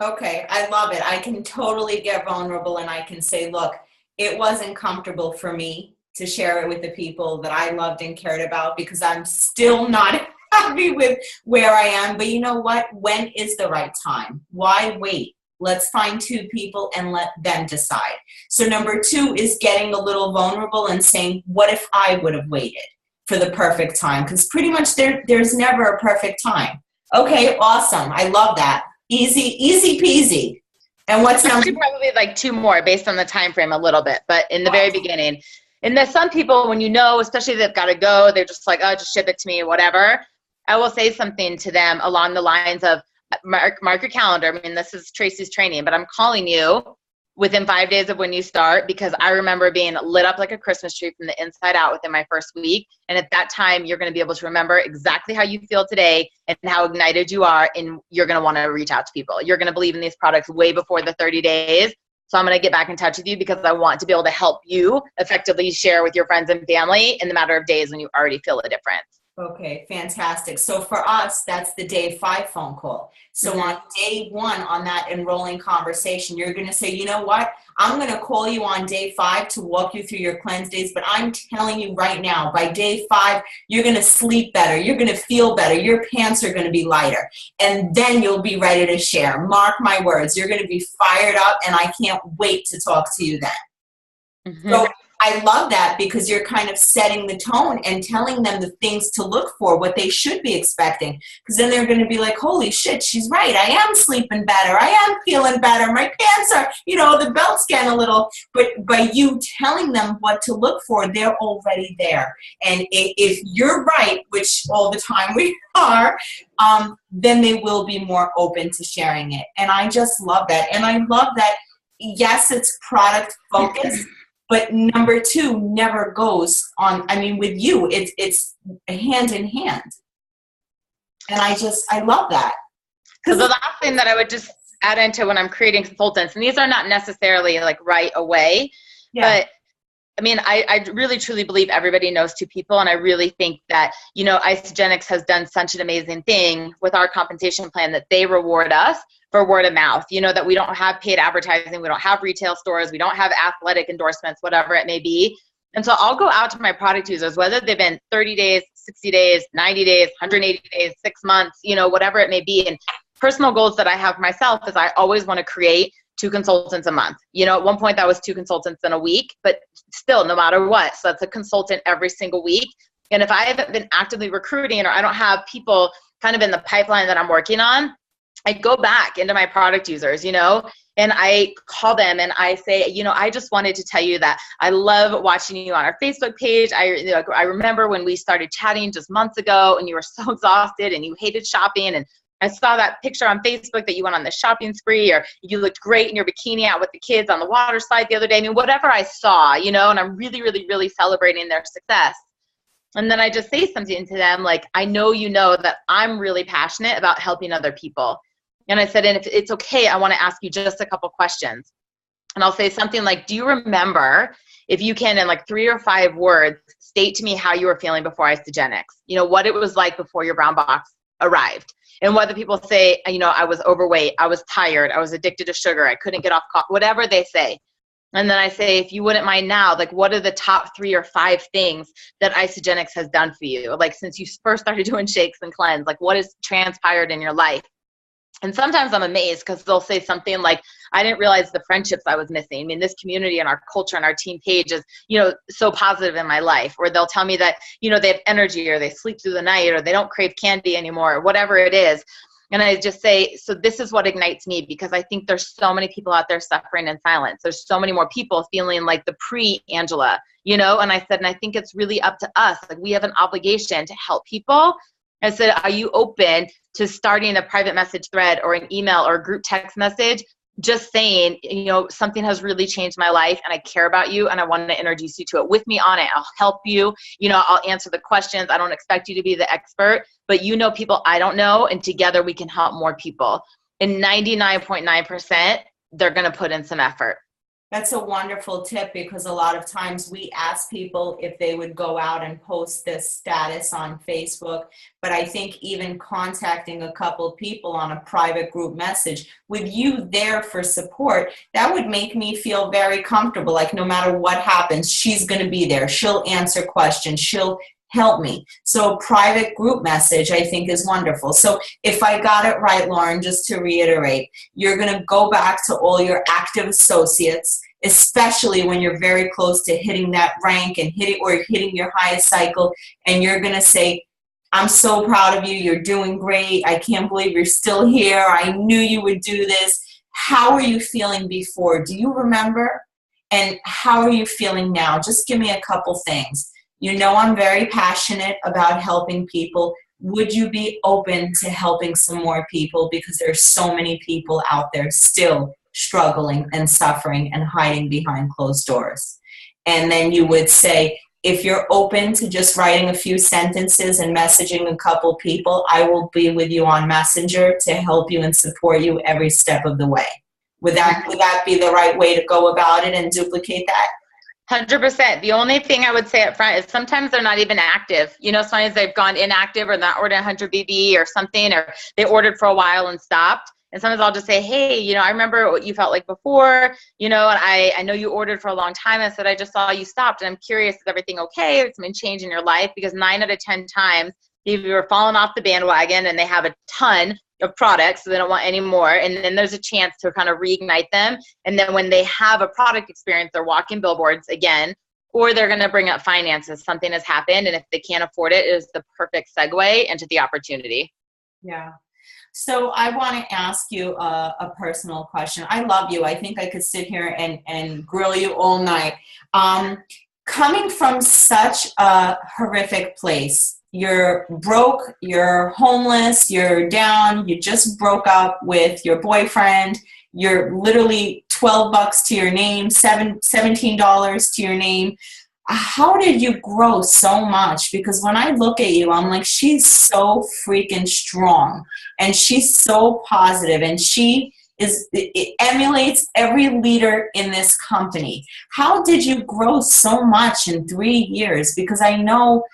Okay, I love it. I can totally get vulnerable and I can say, look, it wasn't comfortable for me to share it with the people that I loved and cared about because I'm still not happy with where I am. But you know what? When is the right time? Why wait? Let's find two people and let them decide. So number two is getting a little vulnerable and saying, what if I would have waited for the perfect time? Because pretty much there's never a perfect time. Okay, awesome. I love that. Easy peasy. And what's number? Probably like two more based on the time frame a little bit, but in the very beginning. And there's some people, when you know, especially they've got to go, they're just like, oh, just ship it to me, whatever. I will say something to them along the lines of, mark your calendar. I mean, this is Tracy's training, but I'm calling you within 5 days of when you start, because I remember being lit up like a Christmas tree from the inside out within my first week. And at that time, you're going to be able to remember exactly how you feel today and how ignited you are. And you're going to want to reach out to people. You're going to believe in these products way before the 30 days. So I'm going to get back in touch with you because I want to be able to help you effectively share with your friends and family in the matter of days when you already feel a difference. Okay, fantastic. So for us, that's the day 5 phone call. So on day 1, on that enrolling conversation, you're going to say, you know what? I'm going to call you on day 5 to walk you through your cleanse days, but I'm telling you right now, by day 5, you're going to sleep better. You're going to feel better. Your pants are going to be lighter. And then you'll be ready to share. Mark my words. You're going to be fired up, and I can't wait to talk to you then. So I love that because you're kind of setting the tone and telling them the things to look for, what they should be expecting. Because then they're going to be like, holy shit, she's right. I am sleeping better. I am feeling better. My pants are, the belt's getting a little. But by you telling them what to look for, they're already there. And if you're right, which all the time we are, then they will be more open to sharing it. And I just love that. And I love that, yes, it's product focused. But number 2 never goes on. I mean, with you, it's hand in hand. And I love that. So the last thing that I would just add into when I'm creating consultants, and these are not necessarily like right away, but I mean, I really truly believe everybody knows 2 people. And I really think that, Isagenix has done such an amazing thing with our compensation plan that they reward us for word of mouth, that we don't have paid advertising, we don't have retail stores, we don't have athletic endorsements, whatever it may be. And so I'll go out to my product users, whether they've been 30 days, 60 days, 90 days, 180 days, 6 months, whatever it may be. And personal goals that I have for myself is I always want to create 2 consultants a month. At one point that was 2 consultants in a week, but still no matter what. So that's a consultant every single week. And if I haven't been actively recruiting or I don't have people kind of in the pipeline that I'm working on, I go back into my product users, and I call them and I say, I just wanted to tell you that I love watching you on our Facebook page. I remember when we started chatting just months ago and you were so exhausted and you hated shopping, and I saw that picture on Facebook that you went on the shopping spree, or you looked great in your bikini out with the kids on the water slide the other day. I mean, whatever I saw, and I'm really, really, really celebrating their success. And then I just say something to them like, I know that I'm really passionate about helping other people. And I said, and if it's okay, I want to ask you just a couple questions. And I'll say something like, do you remember, if you can, in like 3 or 5 words, state to me how you were feeling before Isagenix, what it was like before your brown box arrived. And whether people say, I was overweight, I was tired, I was addicted to sugar, I couldn't get off coffee, whatever they say. And then I say, if you wouldn't mind now, like, what are the top 3 or 5 things that Isagenix has done for you? Like, since you first started doing shakes and cleanse, like, what has transpired in your life? And sometimes I'm amazed because they'll say something like, I didn't realize the friendships I was missing. I mean, this community and our culture and our team page is, so positive in my life. Or they'll tell me that, they have energy, or they sleep through the night, or they don't crave candy anymore, or whatever it is. And I just say, so this is what ignites me, because I think there's so many people out there suffering in silence. There's so many more people feeling like the pre-Angela, and I said, and I think it's really up to us. Like, we have an obligation to help people. I said, are you open to starting a private message thread or an email or a group text message, just saying, something has really changed my life and I care about you and I want to introduce you to it. With me on it. I'll help you. I'll answer the questions. I don't expect you to be the expert, but people I don't know, and together we can help more people. And 99.9%, they're going to put in some effort. That's a wonderful tip, because a lot of times we ask people if they would go out and post this status on Facebook. But I think even contacting a couple people on a private group message with you there for support, that would make me feel very comfortable. Like, no matter what happens, she's going to be there. She'll answer questions. She'll help me. So a private group message, I think, is wonderful. So if I got it right, Lauren, just to reiterate, you're going to go back to all your active associates, especially when you're very close to hitting that rank and hitting your highest cycle. And you're going to say, I'm so proud of you. You're doing great. I can't believe you're still here. I knew you would do this. How are you feeling before? Do you remember? And how are you feeling now? Just give me a couple things. I'm very passionate about helping people. Would you be open to helping some more people? Because there's so many people out there still struggling and suffering and hiding behind closed doors. And then you would say, if you're open to just writing a few sentences and messaging a couple people, I will be with you on Messenger to help you and support you every step of the way. Would that be the right way to go about it and duplicate that? 100%. The only thing I would say up front is sometimes they're not even active. You know, sometimes they've gone inactive or not ordered 100 BB or something, or they ordered for a while and stopped. And sometimes I'll just say, hey, you know, I remember what you felt like before, you know, and I know you ordered for a long time. I said, I just saw you stopped, and I'm curious, is everything okay? It's been changed in your life? Because 9 out of 10 times, if you're falling off the bandwagon and they have a ton of products, so they don't want any more, and then there's a chance to kind of reignite them. And then when they have a product experience, they're walking billboards again, or they're going to bring up finances. Something has happened, and if they can't afford it, it is the perfect segue into the opportunity. Yeah. So I want to ask you a personal question. I love you. I think I could sit here and grill you all night. Coming from such a horrific place, you're broke, you're homeless, you're down, you just broke up with your boyfriend, you're literally $12 to your name, $17 to your name. How did you grow so much? Because when I look at you, I'm like, she's so freaking strong, and she's so positive, and it emulates every leader in this company. How did you grow so much in 3 years? Because I know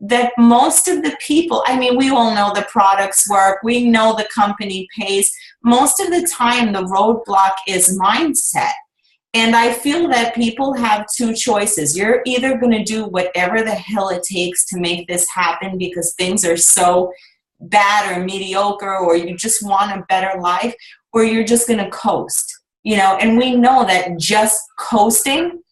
that most of the people, I mean, we all know the products work, we know the company pays. Most of the time, the roadblock is mindset. And I feel that people have two choices. You're either going to do whatever the hell it takes to make this happen because things are so bad or mediocre, or you just want a better life, or you're just going to coast, you know. And we know that just coasting,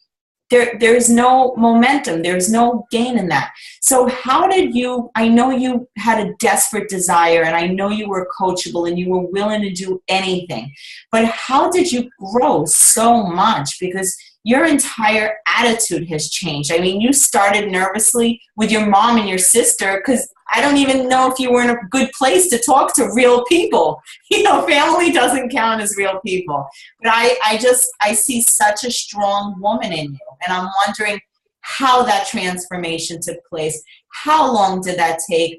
there's no momentum, there's no gain in that. So how did you, I know you had a desperate desire, and I know you were coachable and you were willing to do anything, but how did you grow so much? Because your entire attitude has changed. I mean, you started nervously with your mom and your sister, because I don't even know if you were in a good place to talk to real people. You know, family doesn't count as real people. But I see such a strong woman in you. And I'm wondering how that transformation took place. How long did that take?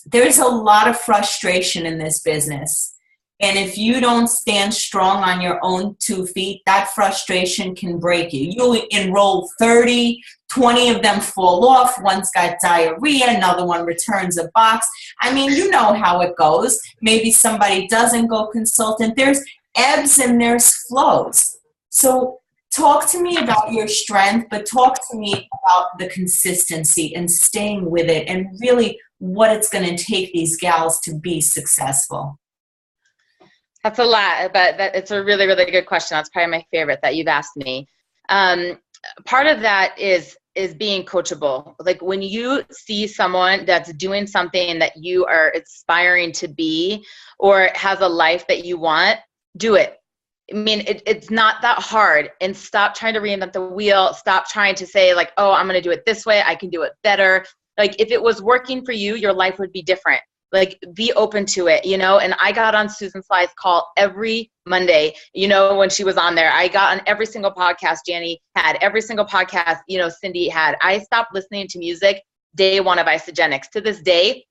There's a lot of frustration in this business. And if you don't stand strong on your own 2 feet, that frustration can break you. You'll enroll 30, 20 of them fall off. One's got diarrhea, another one returns a box. I mean, you know how it goes. Maybe somebody doesn't go consultant. There's ebbs and there's flows. So talk to me about your strength, but talk to me about the consistency and staying with it, and really what it's going to take these gals to be successful. That's a lot, but it's a really, really good question. That's probably my favorite that you've asked me. Part of that is being coachable. Like when you see someone that's doing something that you are aspiring to be, or has a life that you want, do it. I mean, it's not that hard. And stop trying to reinvent the wheel. Stop trying to say like, oh, I'm going to do it this way, I can do it better. Like if it was working for you, your life would be different. Like be open to it, you know. And I got on Susan Sly's call every Monday, you know, when she was on there. I got on every single podcast Janny had, every single podcast, you know, Cindy had. I stopped listening to music day one of Isogenics. To this day,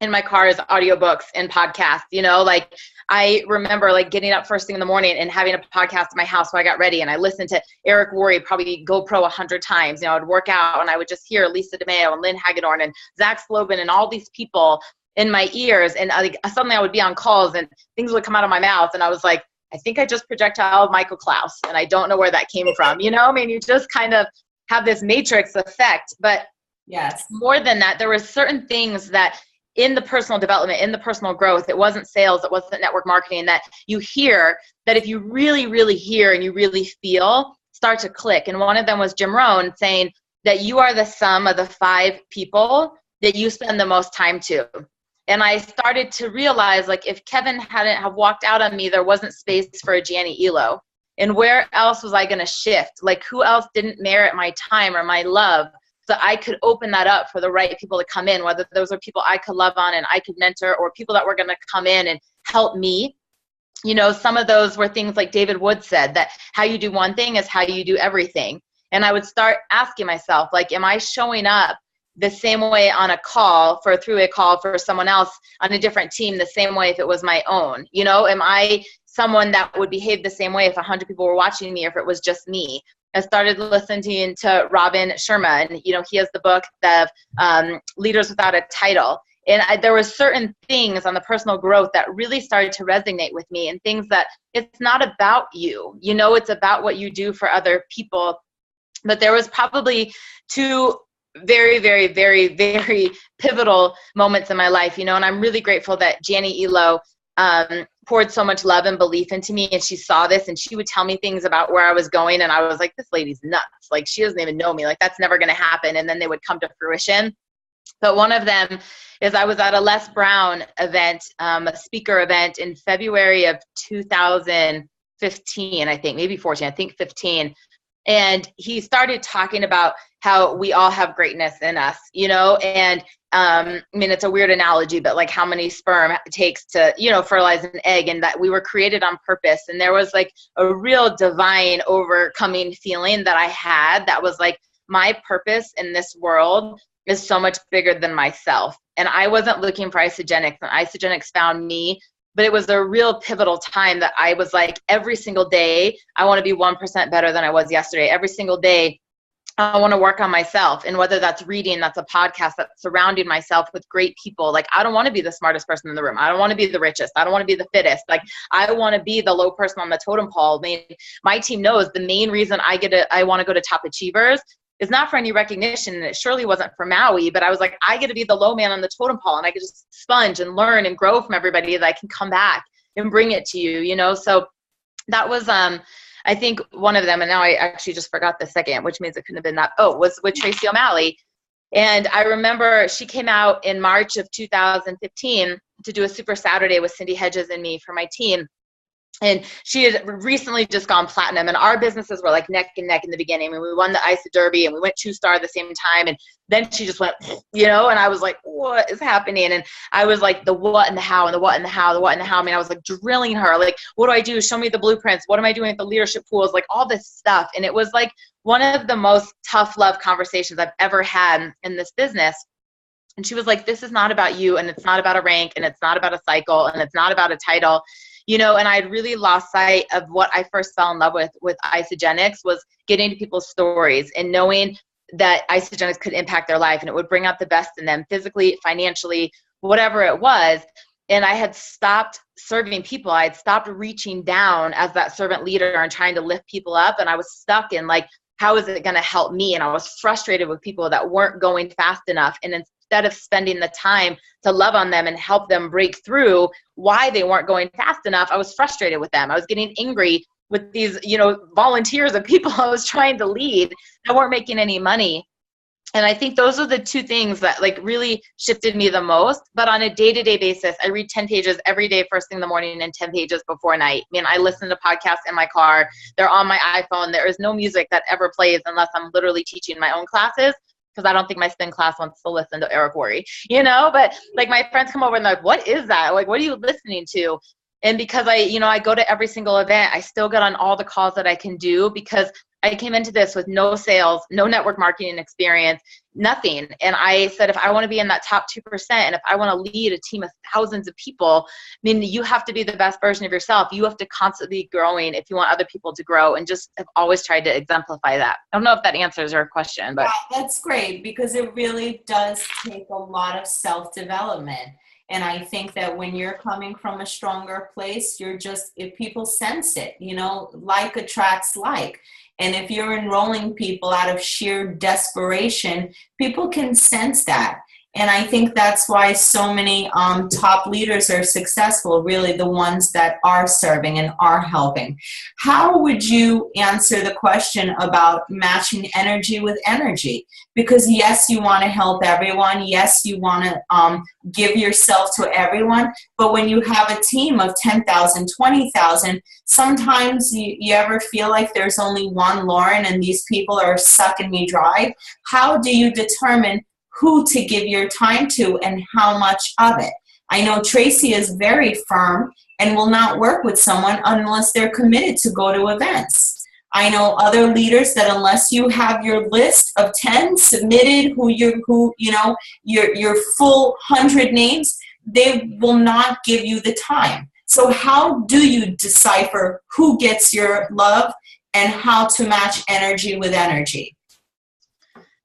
in my car is audiobooks and podcasts, you know. Like I remember like getting up first thing in the morning and having a podcast in my house while I got ready, and I listened to Eric Worre, probably GoPro 100 times. You know, I'd work out and I would just hear Lisa DeMeo and Lynn Hagedorn and Zach Slobin and all these people in my ears. And suddenly I would be on calls and things would come out of my mouth, and I was like, I think I just projectiled Michael Klaus, and I don't know where that came from. You know, I mean, you just kind of have this matrix effect. But yes, more than that, there were certain things that in the personal development, in the personal growth, it wasn't sales, it wasn't network marketing, that you hear that if you really, really hear and you really feel, start to click. And one of them was Jim Rohn saying that you are the sum of the 5 people that you spend the most time to. And I started to realize, like, if Kevin hadn't have walked out on me, there wasn't space for a Janny Elo. And where else was I going to shift? Like, who else didn't merit my time or my love, so I could open that up for the right people to come in, whether those are people I could love on and I could mentor, or people that were going to come in and help me. You know, some of those were things like David Wood said, that how you do one thing is how you do everything. And I would start asking myself, like, am I showing up the same way on a call, for a call for someone else on a different team, the same way if it was my own? You know, am I someone that would behave the same way if 100 people were watching me or if it was just me. I started listening to Robin Sharma, and he has the book, Leaders Without a Title. And there were certain things on the personal growth that really started to resonate with me, and things that it's not about you, it's about what you do for other people. But there was probably two very, very, very, very pivotal moments in my life, and I'm really grateful that Janie Elo poured so much love and belief into me, and she saw this, and she would tell me things about where I was going, and I was like, this lady's nuts. Like, she doesn't even know me. Like, that's never going to happen. And then they would come to fruition. But one of them is I was at a Les Brown event, a speaker event in February of 2015, I think, maybe 14, I think 15. And he started talking about how we all have greatness in us, and I mean, it's a weird analogy, but like how many sperm it takes to, fertilize an egg, and that we were created on purpose. And there was like a real divine overcoming feeling that I had that was like, my purpose in this world is so much bigger than myself. And I wasn't looking for Isagenix, and Isagenix found me. But it was a real pivotal time that I was like, every single day, I want to be 1% better than I was yesterday. Every single day, I want to work on myself. And whether that's reading, that's a podcast, that's surrounding myself with great people. Like, I don't want to be the smartest person in the room. I don't want to be the richest. I don't want to be the fittest. Like, I want to be the low person on the totem pole. I mean, my team knows the main reason I want to go to Top Achievers is not for any recognition, and it surely wasn't for Maui, but I was like, I get to be the low man on the totem pole, and I get to sponge and learn and grow from everybody, that I can come back and bring it to you, So that was, I think, one of them. And now I actually just forgot the second, which means it couldn't have been that. Oh, was with Tracy O'Malley. And I remember she came out in March of 2015 to do a Super Saturday with Cindy Hedges and me for my team. And she had recently just gone platinum, and our businesses were like neck and neck in the beginning. I mean, we won the ISA Derby and we went 2-star at the same time. And then she just went, and I was like, what is happening? And I was like, the what and the how and the what and the how, the what and the how. I mean, I was like drilling her, like, what do I do? Show me the blueprints. What am I doing at the leadership pools? Like, all this stuff. And it was like one of the most tough love conversations I've ever had in this business. And she was like, this is not about you, and it's not about a rank, and it's not about a cycle, and it's not about a title. And I had really lost sight of what I first fell in love with Isagenix, was getting to people's stories and knowing that Isagenix could impact their life, and it would bring out the best in them physically, financially, whatever it was. And I had stopped serving people. I had stopped reaching down as that servant leader and trying to lift people up. And I was stuck in like, how is it going to help me? And I was frustrated with people that weren't going fast enough. And instead of spending the time to love on them and help them break through why they weren't going fast enough, I was frustrated with them. I was getting angry with these, volunteers of people I was trying to lead that weren't making any money. And I think those are the two things that like really shifted me the most. But on a day-to-day basis, I read 10 pages every day, first thing in the morning, and 10 pages before night. I mean, I listen to podcasts in my car. They're on my iPhone. There is no music that ever plays unless I'm literally teaching my own classes, because I don't think my spin class wants to listen to Eric Worre, but like my friends come over and they're like, what is that? Like, what are you listening to? And because I go to every single event, I still get on all the calls that I can do, because I came into this with no sales, no network marketing experience, nothing. And I said, if I want to be in that top 2%, and if I want to lead a team of thousands of people, I mean, you have to be the best version of yourself. You have to constantly be growing if you want other people to grow, and just have always tried to exemplify that. I don't know if that answers your question, but that's great, because it really does take a lot of self-development. And I think that when you're coming from a stronger place, if people sense it, like attracts like. And if you're enrolling people out of sheer desperation, people can sense that. And I think that's why so many top leaders are successful, really the ones that are serving and are helping. How would you answer the question about matching energy with energy? Because yes, you want to help everyone. Yes, you want to give yourself to everyone. But when you have a team of 10,000, 20,000, sometimes you ever feel like there's only one Lauren and these people are sucking me dry. How do you determine who to give your time to and how much of it? I know Tracy is very firm and will not work with someone unless they're committed to go to events. I know other leaders that unless you have your list of 10 submitted, your full 100 names, they will not give you the time. So how do you decipher who gets your love and how to match energy with energy?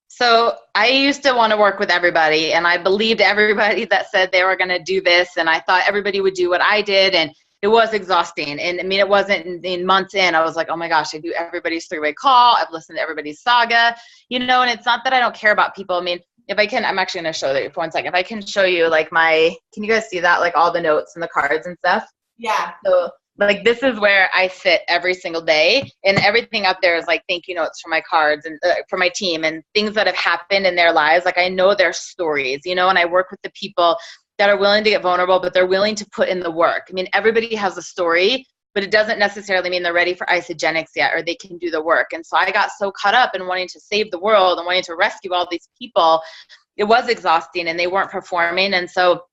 So I used to want to work with everybody, and I believed everybody that said they were going to do this, and I thought everybody would do what I did, and it was exhausting. And I mean, it wasn't in months in, I was like, oh my gosh, I do everybody's three-way call. I've listened to everybody's saga, you know, and it's not that I don't care about people. I mean, if I can, I'm actually going to show you for 1 second. If I can show you like can you guys see that? Like all the notes and the cards and stuff? Yeah. So like this is where I sit every single day, and everything up there is like thank you notes for my cards and for my team and things that have happened in their lives. Like I know their stories, you know, and I work with the people that are willing to get vulnerable, but they're willing to put in the work. I mean, everybody has a story, but it doesn't necessarily mean they're ready for isogenics yet, or they can do the work. And so I got so caught up in wanting to save the world and wanting to rescue all these people. It was exhausting and they weren't performing. And so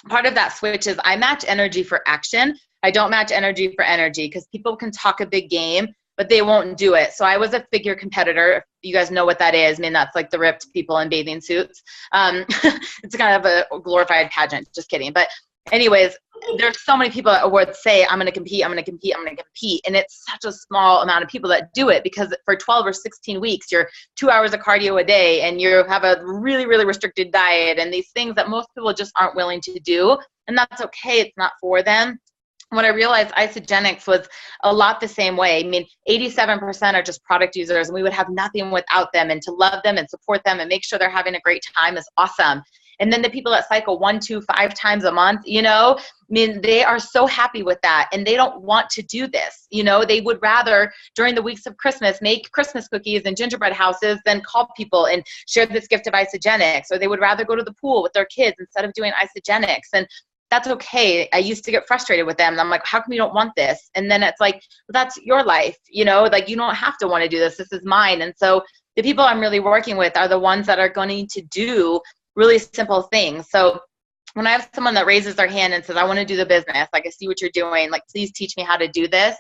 part of that switch is I match energy for action. I don't match energy for energy, because people can talk a big game, but they won't do it. So I was a figure competitor. You guys know what that is. I mean, that's like the ripped people in bathing suits. It's kind of a glorified pageant. Just kidding. But anyways, there's so many people that would say, I'm going to compete, I'm going to compete, I'm going to compete. And it's such a small amount of people that do it, because for 12 or 16 weeks, you're 2 hours of cardio a day and you have a really, really restricted diet and these things that most people just aren't willing to do. And that's okay. It's not for them. When I realized isogenics was a lot the same way. I mean, 87% are just product users, and we would have nothing without them, and to love them and support them and make sure they're having a great time is awesome. And then the people that cycle 1, 2, 5 times a month, you know, I mean, they are so happy with that, and they don't want to do this. You know, they would rather during the weeks of Christmas make Christmas cookies and gingerbread houses than call people and share this gift of isogenics, or they would rather go to the pool with their kids instead of doing isogenics. And that's okay. I used to get frustrated with them. And I'm like, how come you don't want this? And then it's like, well, that's your life. You know, like you don't have to want to do this. This is mine. And so the people I'm really working with are the ones that are going to do really simple things. So when I have someone that raises their hand and says, I want to do the business, like I see what you're doing, like please teach me how to do this.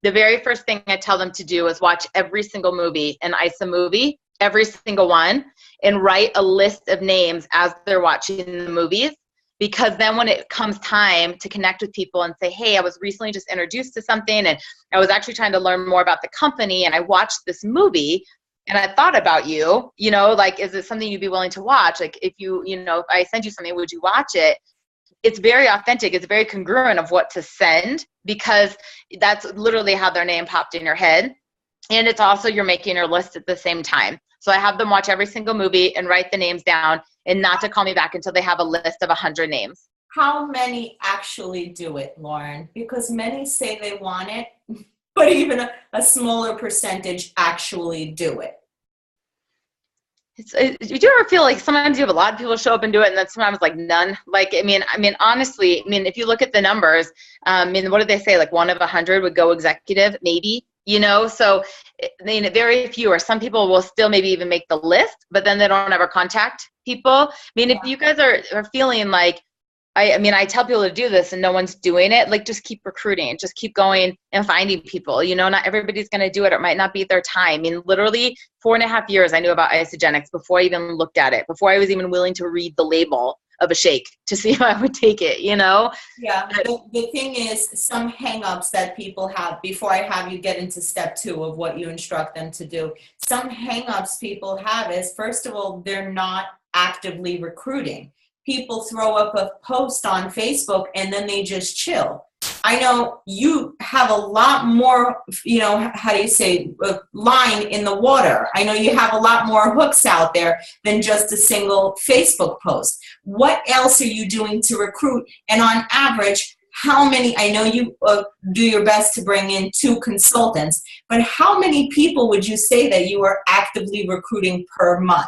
The very first thing I tell them to do is watch every single movie, an ISA movie, every single one, and write a list of names as they're watching the movies. Because then when it comes time to connect with people and say, hey, I was recently just introduced to something and I was actually trying to learn more about the company and I watched this movie and I thought about you, you know, like, is it something you'd be willing to watch? Like if if I send you something, would you watch it? It's very authentic. It's very congruent of what to send, because that's literally how their name popped in your head. And it's also, you're making your list at the same time. So I have them watch every single movie and write the names down, and not to call me back until they have a list of 100 names. How many actually do it, Lauren? Because many say they want it, but even a smaller percentage actually do it. Do you ever feel like sometimes you have a lot of people show up and do it, and then sometimes like none? Like, I mean, honestly, if you look at the numbers, what do they say? Like 1 of 100 would go executive, maybe. You know, so very few, or some people will still maybe even make the list, but then they don't ever contact people. If you guys are feeling like, I tell people to do this and no one's doing it, like just keep recruiting, just keep going and finding people. You know, not everybody's going to do it. It might not be their time. Literally 4.5 years I knew about isogenics before I even looked at it, before I was even willing to read the label of a shake to see if I would take it, you know? Yeah, the thing is, some hangups that people have, before I have you get into step 2 of what you instruct them to do, some hangups people have is, first of all, they're not actively recruiting. People throw up a post on Facebook and then they just chill. I know you have a lot more, how do you say, line in the water. I know you have a lot more hooks out there than just a single Facebook post. What else are you doing to recruit? And on average, how many, I know you do your best to bring in 2 consultants, but how many people would you say that you are actively recruiting per month?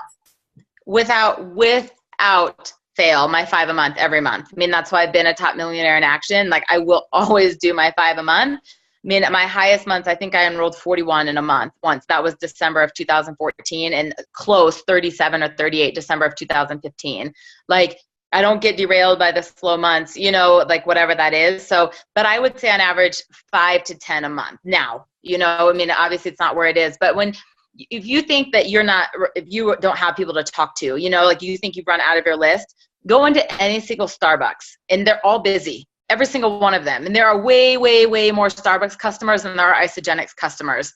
Without fail, my 5 a month every month. That's why I've been a top millionaire in action. Like I will always do my 5 a month. My highest months, I think I enrolled 41 in a month once. That was December of 2014, and close 37 or 38 December of 2015. Like I don't get derailed by the slow months, like whatever that is. So, but I would say on average 5 to 10 a month now, obviously it's not where it is, but if you think that if you don't have people to talk to, like you think you've run out of your list, go into any single Starbucks and they're all busy. every single one of them. And there are way, way, way more Starbucks customers than there are Isagenix customers.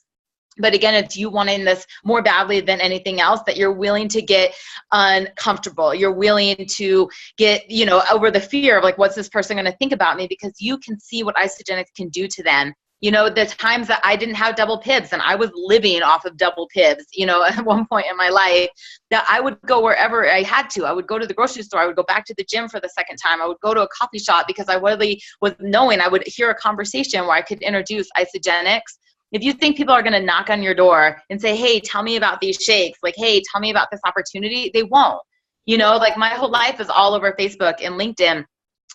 But again, it's you wanting this more badly than anything else, that you're willing to get uncomfortable. You're willing to get, you know, over the fear of like, what's this person going to think about me? Because you can see what Isagenix can do to them. You know, the times that I didn't have double pibs and I was living off of double pibs, you know, at one point in my life, that I would go wherever I had to. I would go to the grocery store. I would go back to the gym for the second time. I would go to a coffee shop because I really was knowing I would hear a conversation where I could introduce Isagenix. If you think people are going to knock on your door and say, hey, tell me about these shakes, like, hey, tell me about this opportunity, they won't. You know, like my whole life is all over Facebook and LinkedIn,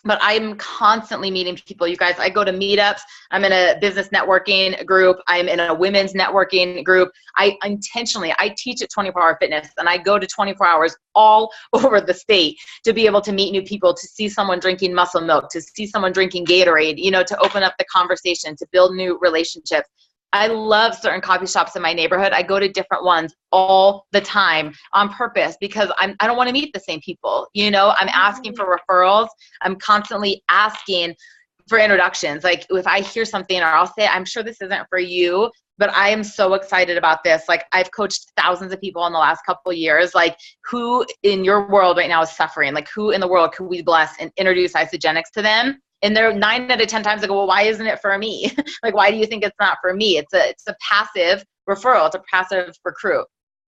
but I'm constantly meeting people. You guys, I go to meetups. I'm in a business networking group. I'm in a women's networking group. I teach at 24-Hour Fitness, and I go to 24 hours all over the state to be able to meet new people, to see someone drinking muscle milk, to see someone drinking Gatorade, you know, to open up the conversation, to build new relationships. I love certain coffee shops in my neighborhood. I go to different ones all the time on purpose because I don't want to meet the same people. You know, I'm asking for referrals. I'm constantly asking for introductions. Like if I hear something or I'll say, I'm sure this isn't for you, but I am so excited about this. Like I've coached thousands of people in the last couple of years. Like who in your world right now is suffering? Like who in the world could we bless and introduce Isagenix to them? And they're 9 out of 10 times I go, well, why isn't it for me? Like, why do you think it's not for me? It's a passive referral. It's a passive recruit.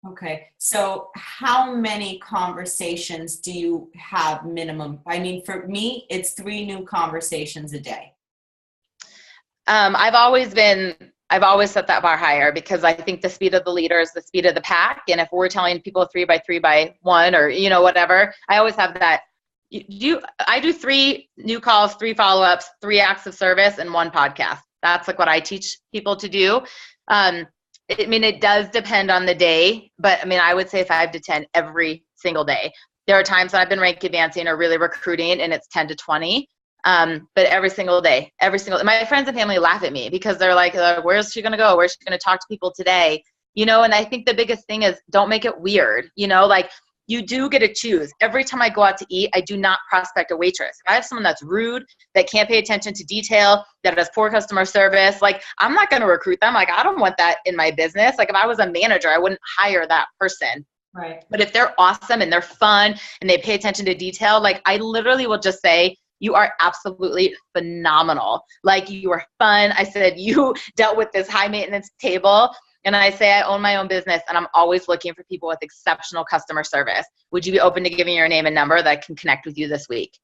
Okay. So how many conversations do you have minimum? I mean, for me, it's 3 new conversations a day. I've always set that bar higher because I think the speed of the leader is the speed of the pack. And if we're telling people 3 by 3 by 1 or, you know, whatever, I always have that. I do 3 new calls, 3 follow-ups, 3 acts of service, and 1 podcast. That's like what I teach people to do. I mean, it does depend on the day, but I mean, I would say 5 to 10 every single day. There are times that I've been rank advancing or really recruiting and it's 10 to 20. But every single day, my friends and family laugh at me because they're like, where's she going to go? Where's she going to talk to people today? You know, and I think the biggest thing is don't make it weird, you know, like, you do get to choose. Every time I go out to eat, I do not prospect a waitress. If I have someone that's rude, that can't pay attention to detail, that has poor customer service, like I'm not going to recruit them. Like I don't want that in my business. Like if I was a manager, I wouldn't hire that person. Right. But if they're awesome and they're fun and they pay attention to detail, like I literally will just say, you are absolutely phenomenal. Like you are fun. I said, you dealt with this high maintenance table. And I say I own my own business and I'm always looking for people with exceptional customer service. Would you be open to giving your name and number that I can connect with you this week?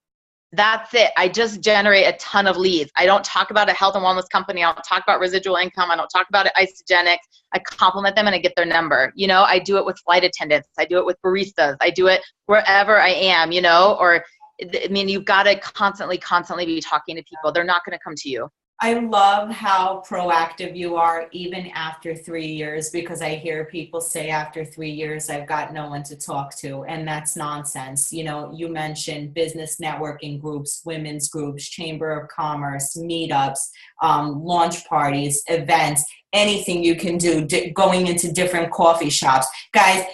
That's it. I just generate a ton of leads. I don't talk about a health and wellness company. I don't talk about residual income. I don't talk about Isagenix. I compliment them and I get their number. You know, I do it with flight attendants. I do it with baristas. I do it wherever I am, you know, or I mean, you've got to constantly be talking to people. They're not going to come to you. I love how proactive you are even after 3 years, because I hear people say after 3 years, I've got no one to talk to. And that's nonsense. You know, you mentioned business networking groups, women's groups, chamber of commerce, meetups, launch parties, events, anything you can do, going into different coffee shops. Guys,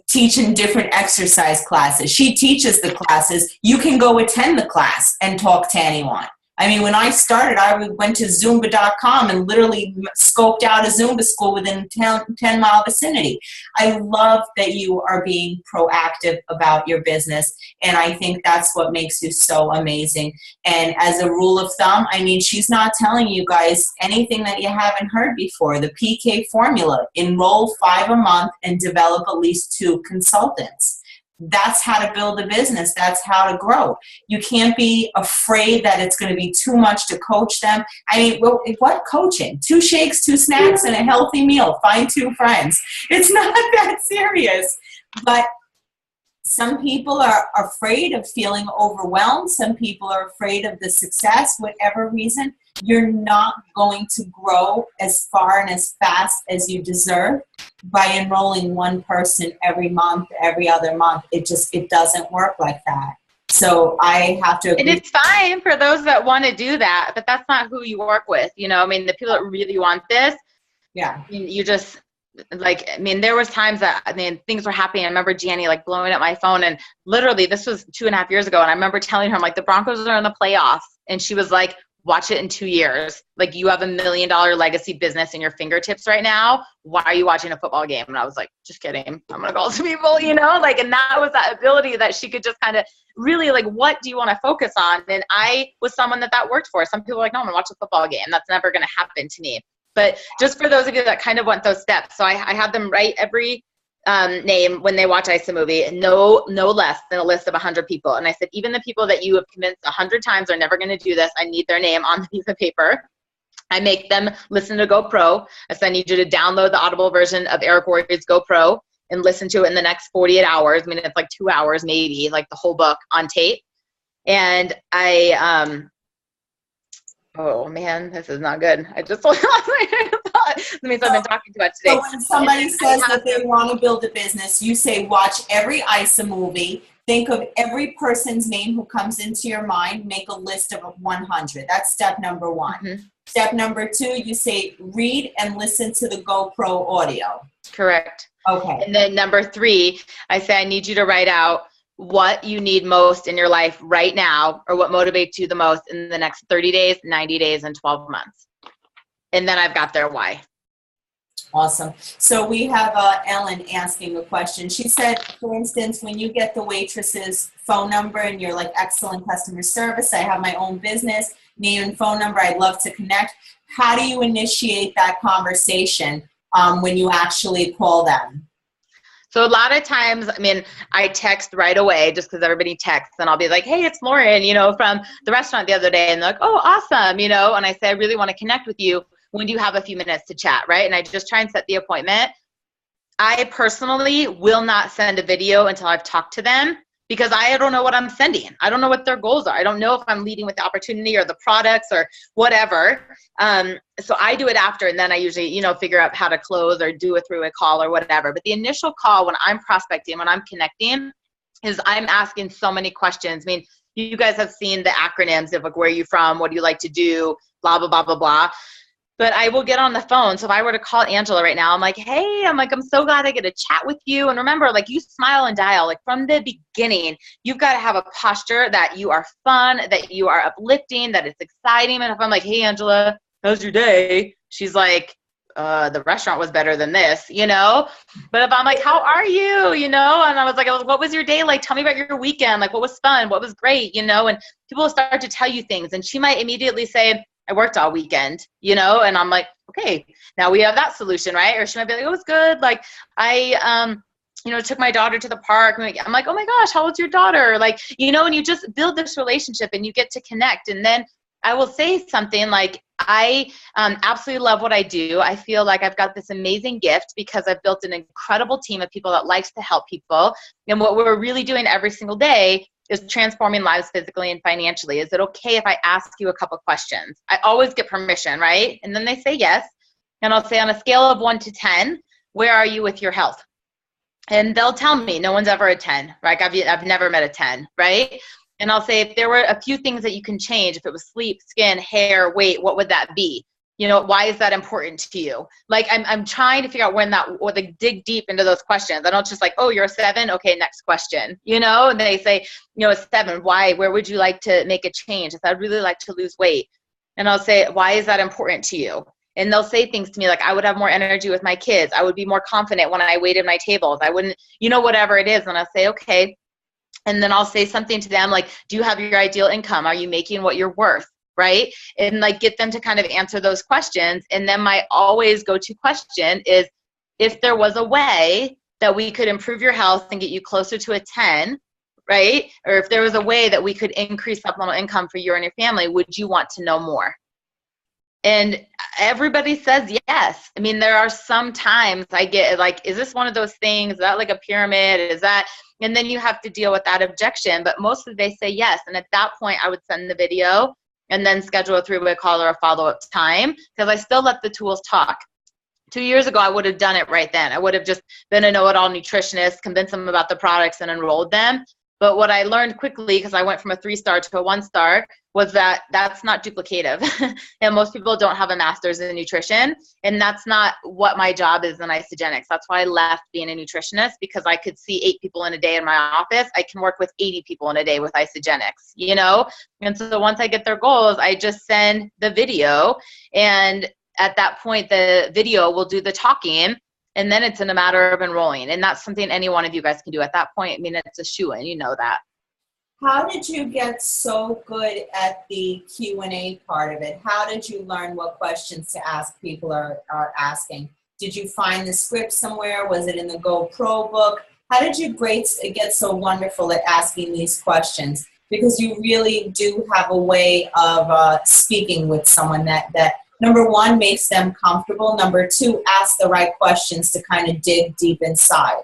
teaching different exercise classes. She teaches the classes. You can go attend the class and talk to anyone. I mean, when I started, I went to Zumba.com and literally scoped out a Zumba school within 10-mile vicinity. I love that you are being proactive about your business, and I think that's what makes you so amazing. And as a rule of thumb, I mean, she's not telling you guys anything that you haven't heard before. The PK formula: enroll 5 a month and develop at least 2 consultants. That's how to build a business. That's how to grow. You can't be afraid that it's going to be too much to coach them. I mean, what coaching? 2 shakes, 2 snacks, and a healthy meal. Find 2 friends. It's not that serious. But some people are afraid of feeling overwhelmed. Some people are afraid of the success. Whatever reason, you're not going to grow as far and as fast as you deserve by enrolling 1 person every month, every other month. It doesn't work like that. So I have to agree. And it's fine for those that want to do that, but that's not who you work with. You know, I mean, the people that really want this, yeah, you just, like, I mean, there was times that, I mean, things were happening. I remember Janny like blowing up my phone, and literally this was 2.5 years ago. And I remember telling her, I'm like, the Broncos are in the playoffs And she was like, watch it in 2 years. Like, you have $1 million legacy business in your fingertips right now. Why are you watching a football game? And I was like, just kidding. I'm going to call some people, you know, like, and that was that ability that she could just kind of really like, what do you want to focus on? And I was someone that worked for. Some people are like, no, I'm going to watch a football game. That's never going to happen to me. But just for those of you that kind of want those steps. So I have them write every name when they watch Ice a Movie, no less than a list of 100 people. And I said, even the people that you have convinced 100 times are never going to do this, I need their name on the piece of paper. I make them listen to GoPro. I said, I need you to download the Audible version of Eric Worre's GoPro and listen to it in the next 48 hours. I mean, it's like 2 hours, maybe, like the whole book on tape. And I, oh man, this is not good. I just lost my thought. That means I've been talking too much today. So when somebody says that they want to build a business, you say, watch every ISA movie. Think of every person's name who comes into your mind. Make a list of 100. That's step number one. Mm-hmm. Step number two, you say, read and listen to the GoPro audio. Correct. Okay. And then number three, I say, I need you to write out what you need most in your life right now, or what motivates you the most in the next 30 days, 90 days, and 12 months. And then I've got their why. Awesome. So we have Ellen asking a question. She said, for instance, when you get the waitress's phone number and you're like, excellent customer service, I have my own business, name and phone number, I'd love to connect. How do you initiate that conversation when you actually call them? So a lot of times, I mean, I text right away just because everybody texts, and I'll be like, hey, it's Lauren, you know, from the restaurant the other day. And they're like, oh, awesome, you know, and I say, I really want to connect with you. When do you have a few minutes to chat, right? And I just try and set the appointment. I personally will not send a video until I've talked to them, because I don't know what I'm sending. I don't know what their goals are. I don't know if I'm leading with the opportunity or the products or whatever. So I do it after, and then I usually, you know, figure out how to close or do it through a call or whatever. But the initial call when I'm prospecting, when I'm connecting, is I'm asking so many questions. I mean, you guys have seen the acronyms of like, where are you from? What do you like to do? Blah, blah, blah, blah, blah. But I will get on the phone. So if I were to call Angela right now, I'm like, hey, I'm so glad I get to chat with you. And remember, like, you smile and dial. Like, from the beginning, you've got to have a posture that you are fun, that you are uplifting, that it's exciting. And if I'm like, hey, Angela, how's your day? She's like, the restaurant was better than this, you know? But if I'm like, how are you? You know? And I was like, what was your day like? Tell me about your weekend. Like, what was fun? What was great? You know? And people will start to tell you things. And she might immediately say, I worked all weekend, you know? And I'm like, okay, now we have that solution, right? Or she might be like, it was good. Like, I, you know, took my daughter to the park. I'm like, oh my gosh, how old's your daughter? Like, you know, and you just build this relationship and you get to connect. And then I will say something like, I absolutely love what I do. I feel like I've got this amazing gift because I've built an incredible team of people that likes to help people. And what we're really doing every single day is transforming lives physically and financially. Is it okay if I ask you a couple questions? I always get permission, right? And then they say yes. And I'll say, on a scale of 1 to 10, where are you with your health? And they'll tell me. No one's ever a 10, right? I've never met a 10, right? And I'll say, if there were a few things that you can change, if it was sleep, skin, hair, weight, what would that be? You know, why is that important to you? Like, I'm trying to figure out when that, or like dig deep into those questions. I don't just like, oh, you're a 7. Okay, next question, you know? And they say, you know, a 7, why? Where would you like to make a change? I said, I'd really like to lose weight. And I'll say, why is that important to you? And they'll say things to me like, I would have more energy with my kids. I would be more confident when I waited my tables. I wouldn't, you know, whatever it is. And I'll say, okay. And then I'll say something to them like, do you have your ideal income? Are you making what you're worth? Right? And like, get them to kind of answer those questions. And then my always go-to question is, if there was a way that we could improve your health and get you closer to a 10, right? Or if there was a way that we could increase supplemental income for you and your family, would you want to know more? And everybody says yes. I mean, there are some times I get like, is this one of those things? Is that like a pyramid? Is that, and then you have to deal with that objection. But mostly they say yes. And at that point, I would send the video and then schedule a 3-way call or a follow-up time, because I still let the tools talk. 2 years ago, I would have done it right then. I would have just been a know-it-all nutritionist, convinced them about the products and enrolled them. But what I learned quickly, because I went from a 3-star to a 1-star, was that that's not duplicative. And most people don't have a master's in nutrition. And that's not what my job is in isogenics. That's why I left being a nutritionist, because I could see 8 people in a day in my office. I can work with 80 people in a day with isogenics, you know? And so once I get their goals, I just send the video. And at that point, the video will do the talking. And then it's in a matter of enrolling. And that's something any one of you guys can do at that point. I mean, it's a shoo-in, you know that. How did you get so good at the Q&A part of it? How did you learn what questions to ask people are asking? Did you find the script somewhere? Was it in the GoPro book? How did you get so wonderful at asking these questions? Because you really do have a way of speaking with someone that number one, makes them comfortable. Number two, ask the right questions to kind of dig deep inside.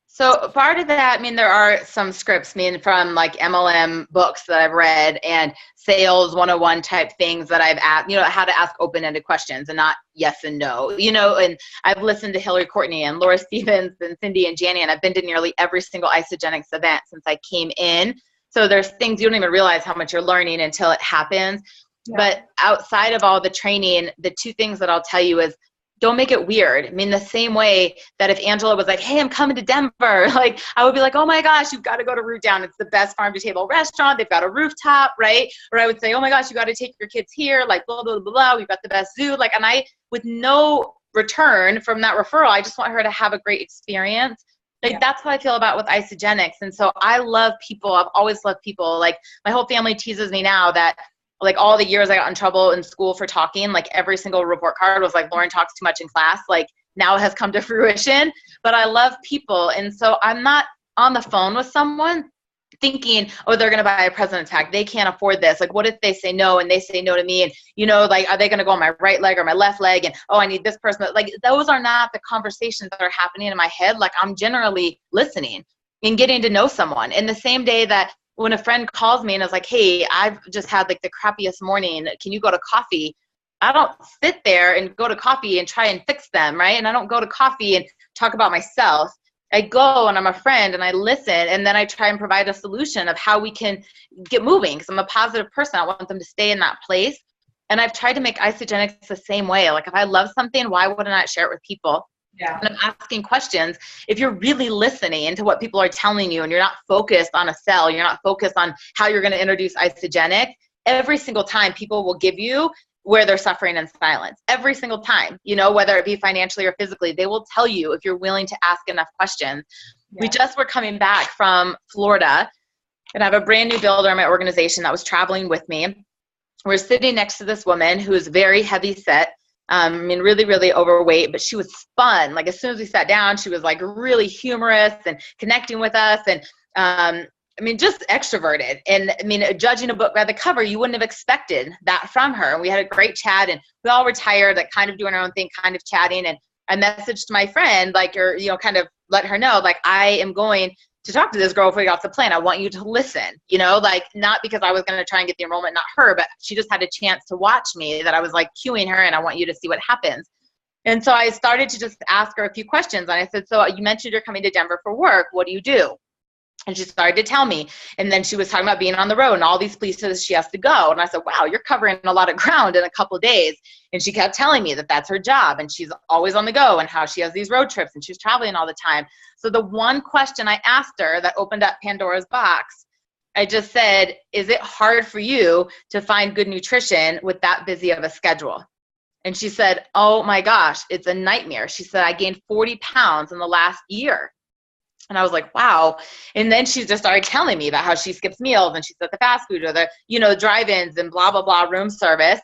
So part of that, I mean, there are some scripts, from like MLM books that I've read and sales 101 type things that I've asked, how to ask open-ended questions and not yes and no, and I've listened to Hillary Courtney and Laura Stevens and Cindy and Janny, and I've been to nearly every single isogenics event since I came in. So there's things you don't even realize how much you're learning until it happens. Yeah. But outside of all the training, the 2 things that I'll tell you is don't make it weird. I mean, the same way that if Angela was like, hey, I'm coming to Denver, like I would be like, oh my gosh, you've got to go to Root Down. It's the best farm to table restaurant. They've got a rooftop, right? Or I would say, oh my gosh, you got to take your kids here, like blah, blah, blah, blah. We've got the best zoo. Like, and I, with no return from that referral, I just want her to have a great experience. Like, that's how I feel about with isogenics. And so I love people. I've always loved people. Like my whole family teases me now that like all the years I got in trouble in school for talking, like every single report card was like, Lauren talks too much in class. Like now it has come to fruition, but I love people. And so I'm not on the phone with someone thinking, oh, they're going to buy a president's pack. They can't afford this. Like, what if they say no and they say no to me? And, like, are they going to go on my right leg or my left leg? And, oh, I need this person. Like, those are not the conversations that are happening in my head. Like, I'm generally listening and getting to know someone. And the same day that when a friend calls me and is like, hey, I've just had like the crappiest morning. Can you go to coffee? I don't sit there and go to coffee and try and fix them, right? And I don't go to coffee and talk about myself. I go and I'm a friend and I listen, and then I try and provide a solution of how we can get moving, because I'm a positive person. I want them to stay in that place. And I've tried to make isogenics the same way. Like if I love something, why wouldn't I share it with people? Yeah. And I'm asking questions. If you're really listening to what people are telling you and you're not focused on a sell, you're not focused on how you're going to introduce isogenic, every single time people will give you where they're suffering in silence. Every single time, whether it be financially or physically, they will tell you if you're willing to ask enough questions. Yeah. We just were coming back from Florida, and I have a brand new builder in my organization that was traveling with me. We're sitting next to this woman who is very heavy set. Really, really overweight, but she was fun. Like as soon as we sat down, she was like really humorous and connecting with us. And, just extroverted. And judging a book by the cover, you wouldn't have expected that from her. And we had a great chat, and we all were tired, like kind of doing our own thing, kind of chatting. And I messaged my friend, kind of let her know, like, I am going to talk to this girl before we got off the plane. I want you to listen, not because I was going to try and get the enrollment, not her, but she just had a chance to watch me that I was like cueing her, and I want you to see what happens. And so I started to just ask her a few questions. And I said, so you mentioned you're coming to Denver for work. What do you do? And she started to tell me. And then she was talking about being on the road and all these places she has to go. And I said, wow, you're covering a lot of ground in a couple of days. And she kept telling me that that's her job, and she's always on the go, and how she has these road trips and she's traveling all the time. So the one question I asked her that opened up Pandora's box, I just said, is it hard for you to find good nutrition with that busy of a schedule? And she said, oh my gosh, it's a nightmare. She said, I gained 40 pounds in the last year. And I was like, wow. And then she just started telling me about how she skips meals, and she's at the fast food or the, drive-ins and blah, blah, blah, room service.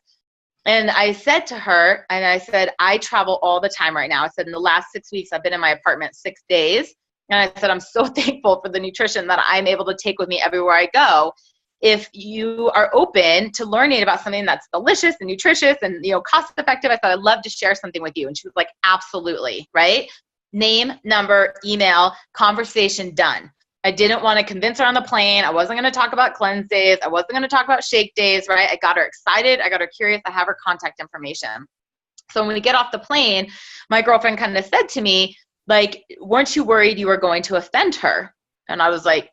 And I said to her, I travel all the time right now. I said, in the last 6 weeks, I've been in my apartment 6 days. And I said, I'm so thankful for the nutrition that I'm able to take with me everywhere I go. If you are open to learning about something that's delicious and nutritious and, cost effective, I said, I'd love to share something with you. And she was like, absolutely, right? Name, number, email, conversation done. I didn't want to convince her on the plane. I wasn't going to talk about cleanse days. I wasn't going to talk about shake days, right? I got her excited. I got her curious. I have her contact information. So when we get off the plane, my girlfriend kind of said to me, like, weren't you worried you were going to offend her? And I was like,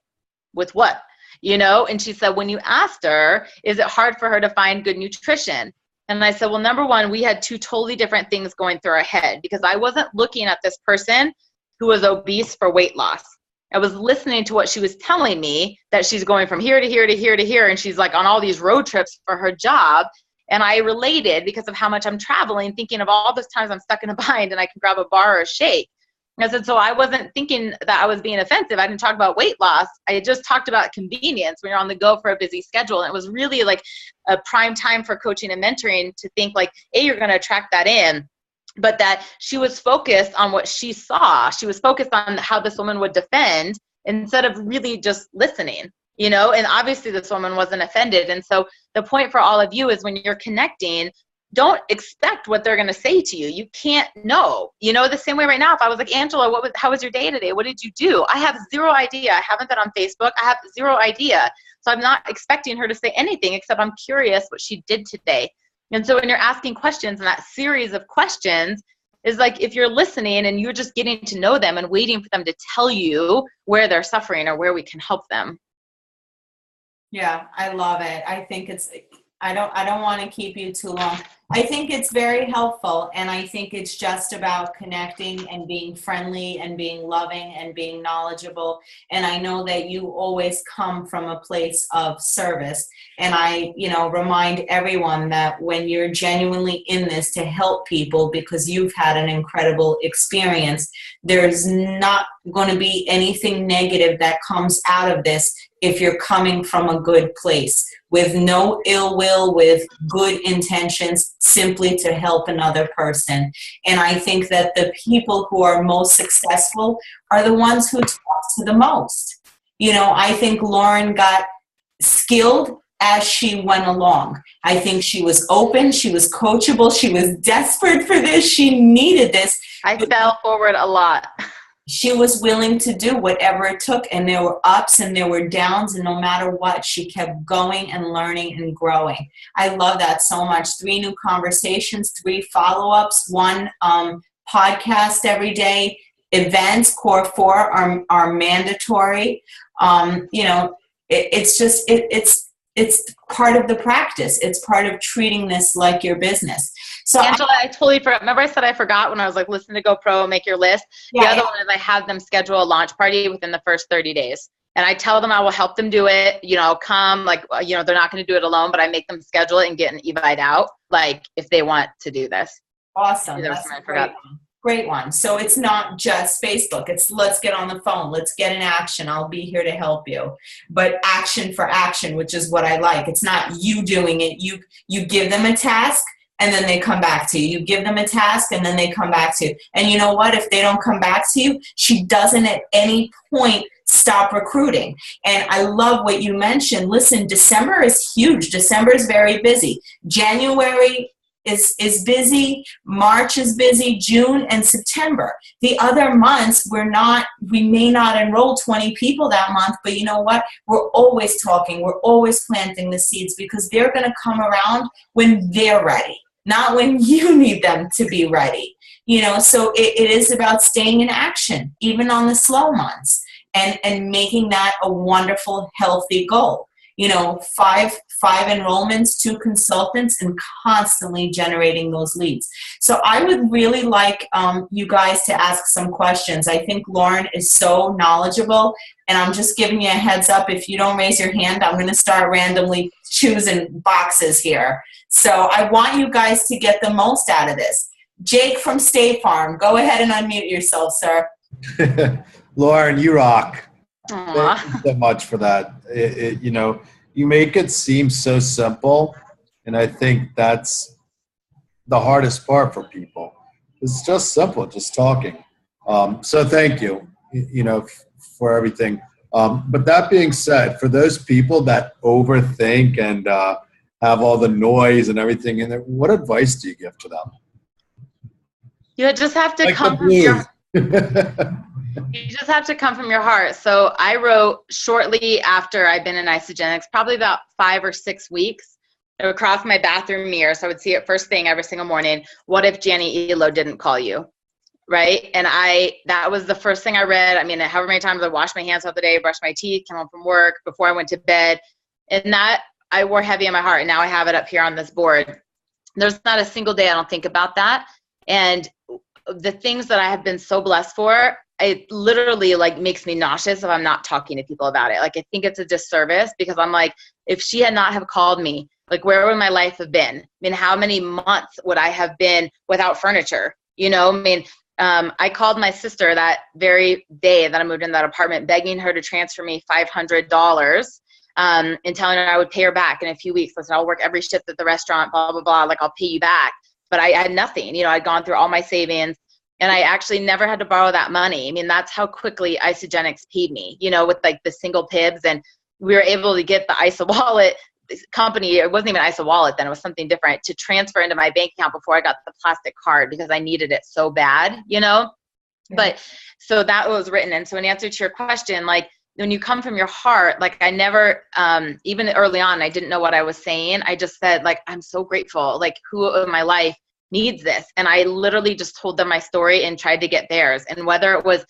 with what? You know? And she said, when you asked her, is it hard for her to find good nutrition? And I said, well, number one, we had two totally different things going through our head, because I wasn't looking at this person who was obese for weight loss. I was listening to what she was telling me, that she's going from here to here to here to here. And she's like on all these road trips for her job. And I related because of how much I'm traveling, thinking of all those times I'm stuck in a bind and I can grab a bar or a shake. And I said, so I wasn't thinking that I was being offensive. I didn't talk about weight loss. I just talked about convenience when you're on the go for a busy schedule. And it was really like a prime time for coaching and mentoring to think like, A, you're going to attract that in, but that she was focused on what she saw. She was focused on how this woman would defend instead of really just listening. You know, and obviously this woman wasn't offended. And so the point for all of you is when you're connecting, don't expect what they're going to say to you. You can't know. You know, the same way right now, if I was like, Angela, how was your day today? What did you do? I have zero idea. I haven't been on Facebook. I have zero idea. So I'm not expecting her to say anything except I'm curious what she did today. And so when you're asking questions, and that series of questions is like, if you're listening and you're just getting to know them and waiting for them to tell you where they're suffering or where we can help them. Yeah, I love it. I think I don't want to keep you too long. I think it's very helpful, and I think it's just about connecting and being friendly and being loving and being knowledgeable. And I know that you always come from a place of service. And I, remind everyone that when you're genuinely in this to help people because you've had an incredible experience, there's not going to be anything negative that comes out of this if you're coming from a good place, with no ill will, with good intentions, simply to help another person. And I think that the people who are most successful are the ones who talk to the most. I think Lauren got skilled as she went along. I think she was open, she was coachable, she was desperate for this, she needed this. I fell forward a lot. She was willing to do whatever it took, and there were ups and there were downs, and no matter what, she kept going and learning and growing. I love that so much. 3 new conversations, 3 follow-ups, 1 podcast every day. Events, core 4 are mandatory. It's part of the practice. It's part of treating this like your business. So Angela, I totally forgot. Remember I said I forgot when I was like, listen to GoPro, make your list. The other one is I have them schedule a launch party within the first 30 days. And I tell them I will help them do it, come, they're not going to do it alone, but I make them schedule it and get an evite out, like if they want to do this. Awesome. That's a great one. So it's not just Facebook. It's let's get on the phone. Let's get in action. I'll be here to help you. But action for action, which is what I like. It's not you doing it. You give them a task, and then they come back to you. You give them a task, and then they come back to you. And you know what? If they don't come back to you, she doesn't at any point stop recruiting. And I love what you mentioned. Listen, December is huge. December is very busy. January is busy. March is busy. June and September. The other months, we may not enroll 20 people that month, but you know what? We're always talking. We're always planting the seeds, because they're going to come around when they're ready, not when you need them to be ready. So it is about staying in action, even on the slow months, and making that a wonderful, healthy goal. 5 enrollments, 2 consultants, and constantly generating those leads. So I would really like you guys to ask some questions. I think Lauren is so knowledgeable, and I'm just giving you a heads up. If you don't raise your hand, I'm going to start randomly choosing boxes here. So I want you guys to get the most out of this. Jake from State Farm, go ahead and unmute yourself, sir. Lauren, you rock. Aww. Thank you so much for that. You make it seem so simple, and I think that's the hardest part for people. It's just simple, just talking. So thank you, for everything. But that being said, for those people that overthink and have all the noise and everything in there, what advice do you give to them? You just have to come from You just have to come from your heart. So I wrote shortly after I'd been in Isogenics, probably about 5 or 6 weeks, across my bathroom mirror. So I would see it first thing every single morning. What if Jannie Elo didn't call you? right? And that was the first thing I read. I mean, however many times I washed my hands throughout the day, brushed my teeth, came home from work, before I went to bed. And that I wore heavy in my heart. And now I have it up here on this board. There's not a single day I don't think about that. And the things that I have been so blessed for, it literally like makes me nauseous if I'm not talking to people about it. Like, I think it's a disservice, because I'm like, if she had not have called me, like, where would my life have been? I mean, how many months would I have been without furniture? You know, I mean, I called my sister that very day that I moved in that apartment, begging her to transfer me $500, and telling her I would pay her back in a few weeks. I said, I'll work every shift at the restaurant, blah, blah, blah. Like, I'll pay you back. But I had nothing. You know, I'd gone through all my savings, and I actually never had to borrow that money. I mean, that's how quickly Isogenics paid me, you know, with like the single PIBs. And we were able to get the ISA wallet company, it wasn't even ISA wallet then, it was something different, to transfer into my bank account before I got the plastic card, because I needed it so bad, you know? Yeah. But so that was written. And so in answer to your question, like, when you come from your heart, like, I never, even early on, I didn't know what I was saying. I just said, like, I'm so grateful, like, who in my life needs this? And I literally just told them my story and tried to get theirs. And whether it was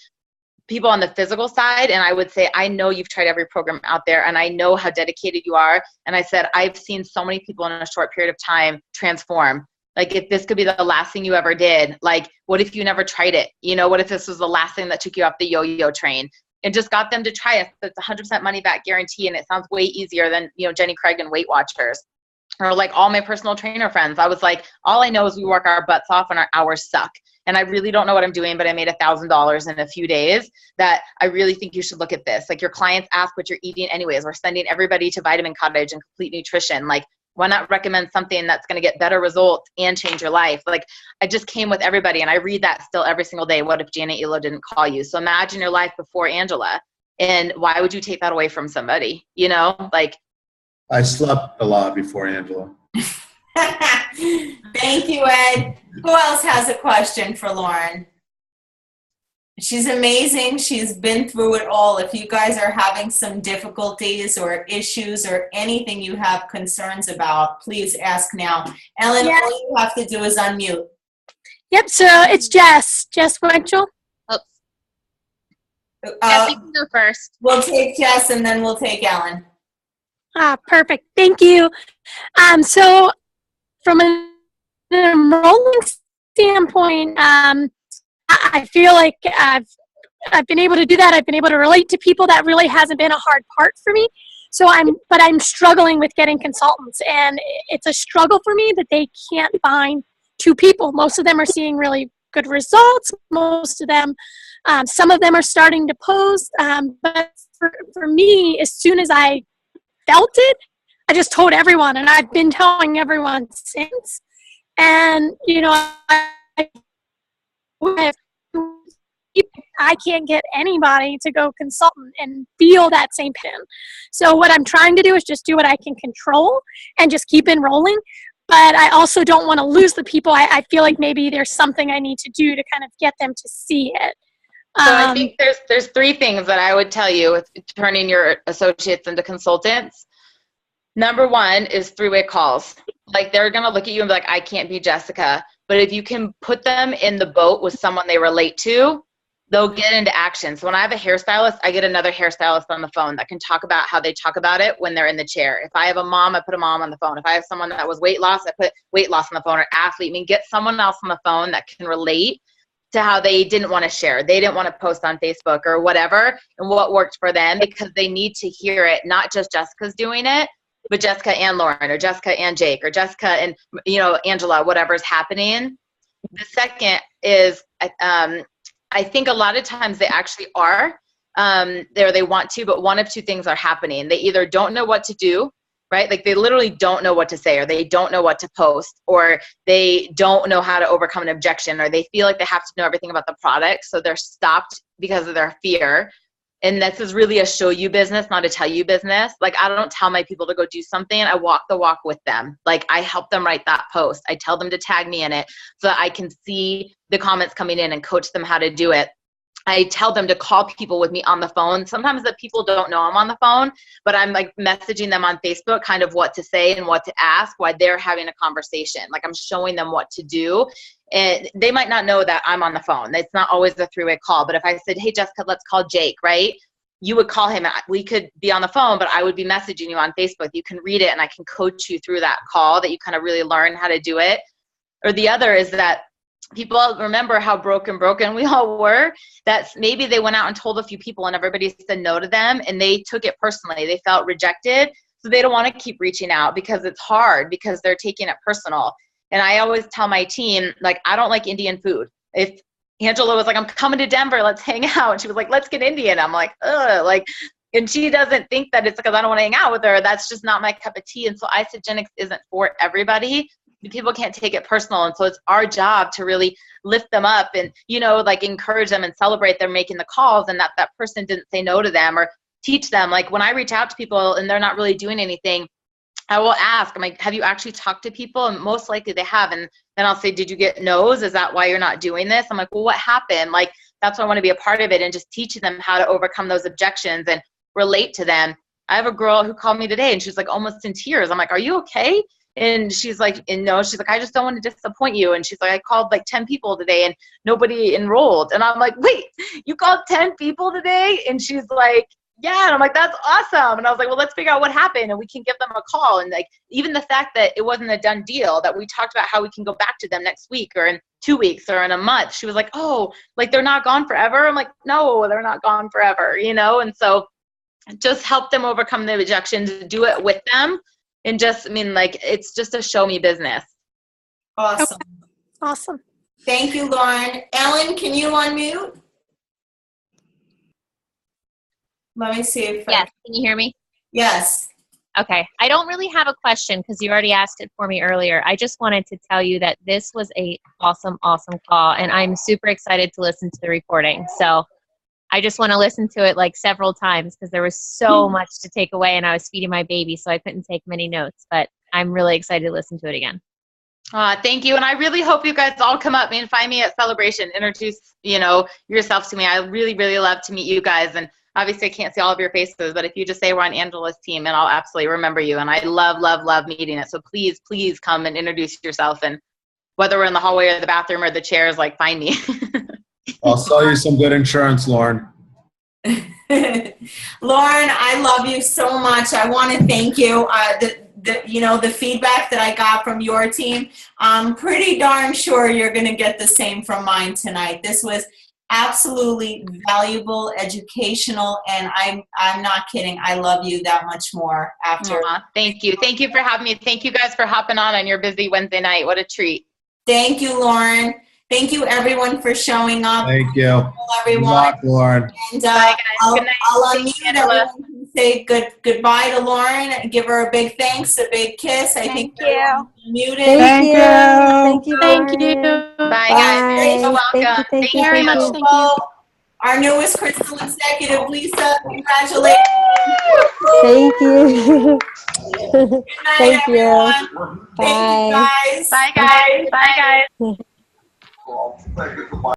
people on the physical side, and I would say, I know you've tried every program out there, and I know how dedicated you are. And I said, I've seen so many people in a short period of time transform. Like, if this could be the last thing you ever did, like, what if you never tried it? You know, what if this was the last thing that took you off the yo-yo train? And just got them to try it. It's 100% money back guarantee. And it sounds way easier than, you know, Jenny Craig and Weight Watchers. Or like all my personal trainer friends. I was like, all I know is we work our butts off and our hours suck. And I really don't know what I'm doing, but I made $1,000 in a few days. That I really think you should look at this. Like, your clients ask what you're eating anyways. We're sending everybody to Vitamin Cottage and Complete Nutrition. Like, why not recommend something that's going to get better results and change your life? Like, I just came with everybody, and I read that still every single day. What if Janet Elo didn't call you? So imagine your life before Angela. And why would you take that away from somebody? You know, like, I slept a lot before Angela. Thank you, Ed. Who else has a question for Lauren? She's amazing. She's been through it all. If you guys are having some difficulties or issues or anything you have concerns about, please ask now. Ellen, yeah. All you have to do is unmute. Yep, so it's Jess Winchell. Oops. Jess, you can go first. We'll take Jess, and then we'll take Ellen. Perfect. Thank you. So from an enrolling standpoint, I feel like I've been able to do that. I've been able to relate to people. That really hasn't been a hard part for me. So I'm struggling with getting consultants, and it's a struggle for me that they can't find two people. Most of them are seeing really good results. Most of them, some of them are starting to post. But for me, as soon as I felt it, I just told everyone, and I've been telling everyone since. And, you know, I can't get anybody to go consult and feel that same pain. So what I'm trying to do is just do what I can control and just keep enrolling. But I also don't want to lose the people. I feel like maybe there's something I need to do to kind of get them to see it. So I think there's three things that I would tell you with turning your associates into consultants. Number one is three-way calls. Like, they're going to look at you and be like, I can't be Jessica. But if you can put them in the boat with someone they relate to, they'll get into action. So when I have a hairstylist, I get another hairstylist on the phone that can talk about how they talk about it when they're in the chair. If I have a mom, I put a mom on the phone. If I have someone that was weight loss, I put weight loss on the phone, or athlete. I mean, get someone else on the phone that can relate to how they didn't want to share. They didn't want to post on Facebook or whatever, and what worked for them, because they need to hear it. Not just Jessica's doing it, but Jessica and Lauren, or Jessica and Jake, or Jessica and, you know, Angela, whatever's happening. The second is, I think a lot of times they actually are there, they want to, but one of two things are happening. They either don't know what to do, right? Like, they literally don't know what to say, or they don't know what to post, or they don't know how to overcome an objection, or they feel like they have to know everything about the product. So they're stopped because of their fear. And this is really a show you business, not a tell you business. Like, I don't tell my people to go do something. I walk the walk with them. Like, I help them write that post. I tell them to tag me in it so that I can see the comments coming in and coach them how to do it. I tell them to call people with me on the phone. Sometimes the people don't know I'm on the phone, but I'm like messaging them on Facebook kind of what to say and what to ask while they're having a conversation. Like, I'm showing them what to do. And they might not know that I'm on the phone. It's not always a three-way call. But if I said, hey, Jessica, let's call Jake, right? You would call him. We could be on the phone, but I would be messaging you on Facebook. You can read it and I can coach you through that call that you kind of really learn how to do it. Or the other is that people remember how broken we all were, that maybe they went out and told a few people and everybody said no to them and they took it personally. They felt rejected. So they don't want to keep reaching out because it's hard, because they're taking it personal. And I always tell my team, like, I don't like Indian food. If Angela was like, I'm coming to Denver, let's hang out. And she was like, let's get Indian. I'm like, ugh, like, and she doesn't think that it's because I don't want to hang out with her. That's just not my cup of tea. And so isogenics isn't for everybody. People can't take it personal. And so it's our job to really lift them up and, you know, like encourage them and celebrate them making the calls and that that person didn't say no to them, or teach them. Like when I reach out to people and they're not really doing anything, I will ask, I'm like, have you actually talked to people? And most likely they have. And then I'll say, did you get no's? Is that why you're not doing this? I'm like, well, what happened? Like, that's why I want to be a part of it and just teaching them how to overcome those objections and relate to them. I have a girl who called me today and she's like almost in tears. I'm like, are you okay? And she's like, and no, she's like, I just don't want to disappoint you. And she's like, I called like 10 people today and nobody enrolled. And I'm like, wait, you called 10 people today? And she's like, yeah. And I'm like, that's awesome. And I was like, well, let's figure out what happened and we can give them a call. And like, even the fact that it wasn't a done deal, that we talked about how we can go back to them next week or in 2 weeks or in a month. She was like, oh, like they're not gone forever. I'm like, no, they're not gone forever, you know? And so just help them overcome the objections, do it with them. And just, I mean, like, it's just a show me business. Awesome. Awesome. Thank you, Lauren. Ellen, can you unmute? Let me see if Yes, can you hear me? Yes. Okay. I don't really have a question because you already asked it for me earlier. I just wanted to tell you that this was a awesome call, and I'm super excited to listen to the recording. So I just want to listen to it like several times because there was so much to take away, and I was feeding my baby, so I couldn't take many notes, but I'm really excited to listen to it again. Thank you. And I really hope you guys all come up and find me at Celebration. Introduce, you know, yourselves to me. I really, really love to meet you guys. And obviously I can't see all of your faces, but if you just say we're on Angela's team, and I'll absolutely remember you. And I love, love, love meeting it. So please, please come and introduce yourself. And whether we're in the hallway or the bathroom or the chairs, like, find me. I'll sell you some good insurance, Lauren. Lauren, I love you so much. I want to thank you. The feedback that I got from your team, I'm pretty darn sure you're going to get the same from mine tonight. This was absolutely valuable, educational, and I'm not kidding. I love you that much more after. Thank you. Thank you for having me. Thank you guys for hopping on your busy Wednesday night. What a treat. Thank you, Lauren. Thank you, everyone, for showing up. Thank you. Everyone. Good luck, Lauren. And bye, guys. Good night. I'll unmute everyone and say goodbye to Lauren. Give her a big thanks, a big kiss. I think you. Muted. Thank you. Thank you. Thank you. Bye, guys. You're welcome. Thank you very much. Thank you. Our newest Crystal executive, Lisa. Congratulations. Thank you. Good night, Thank you. everyone. Thank you, guys. Bye, guys. Bye, guys. Well, thank you for my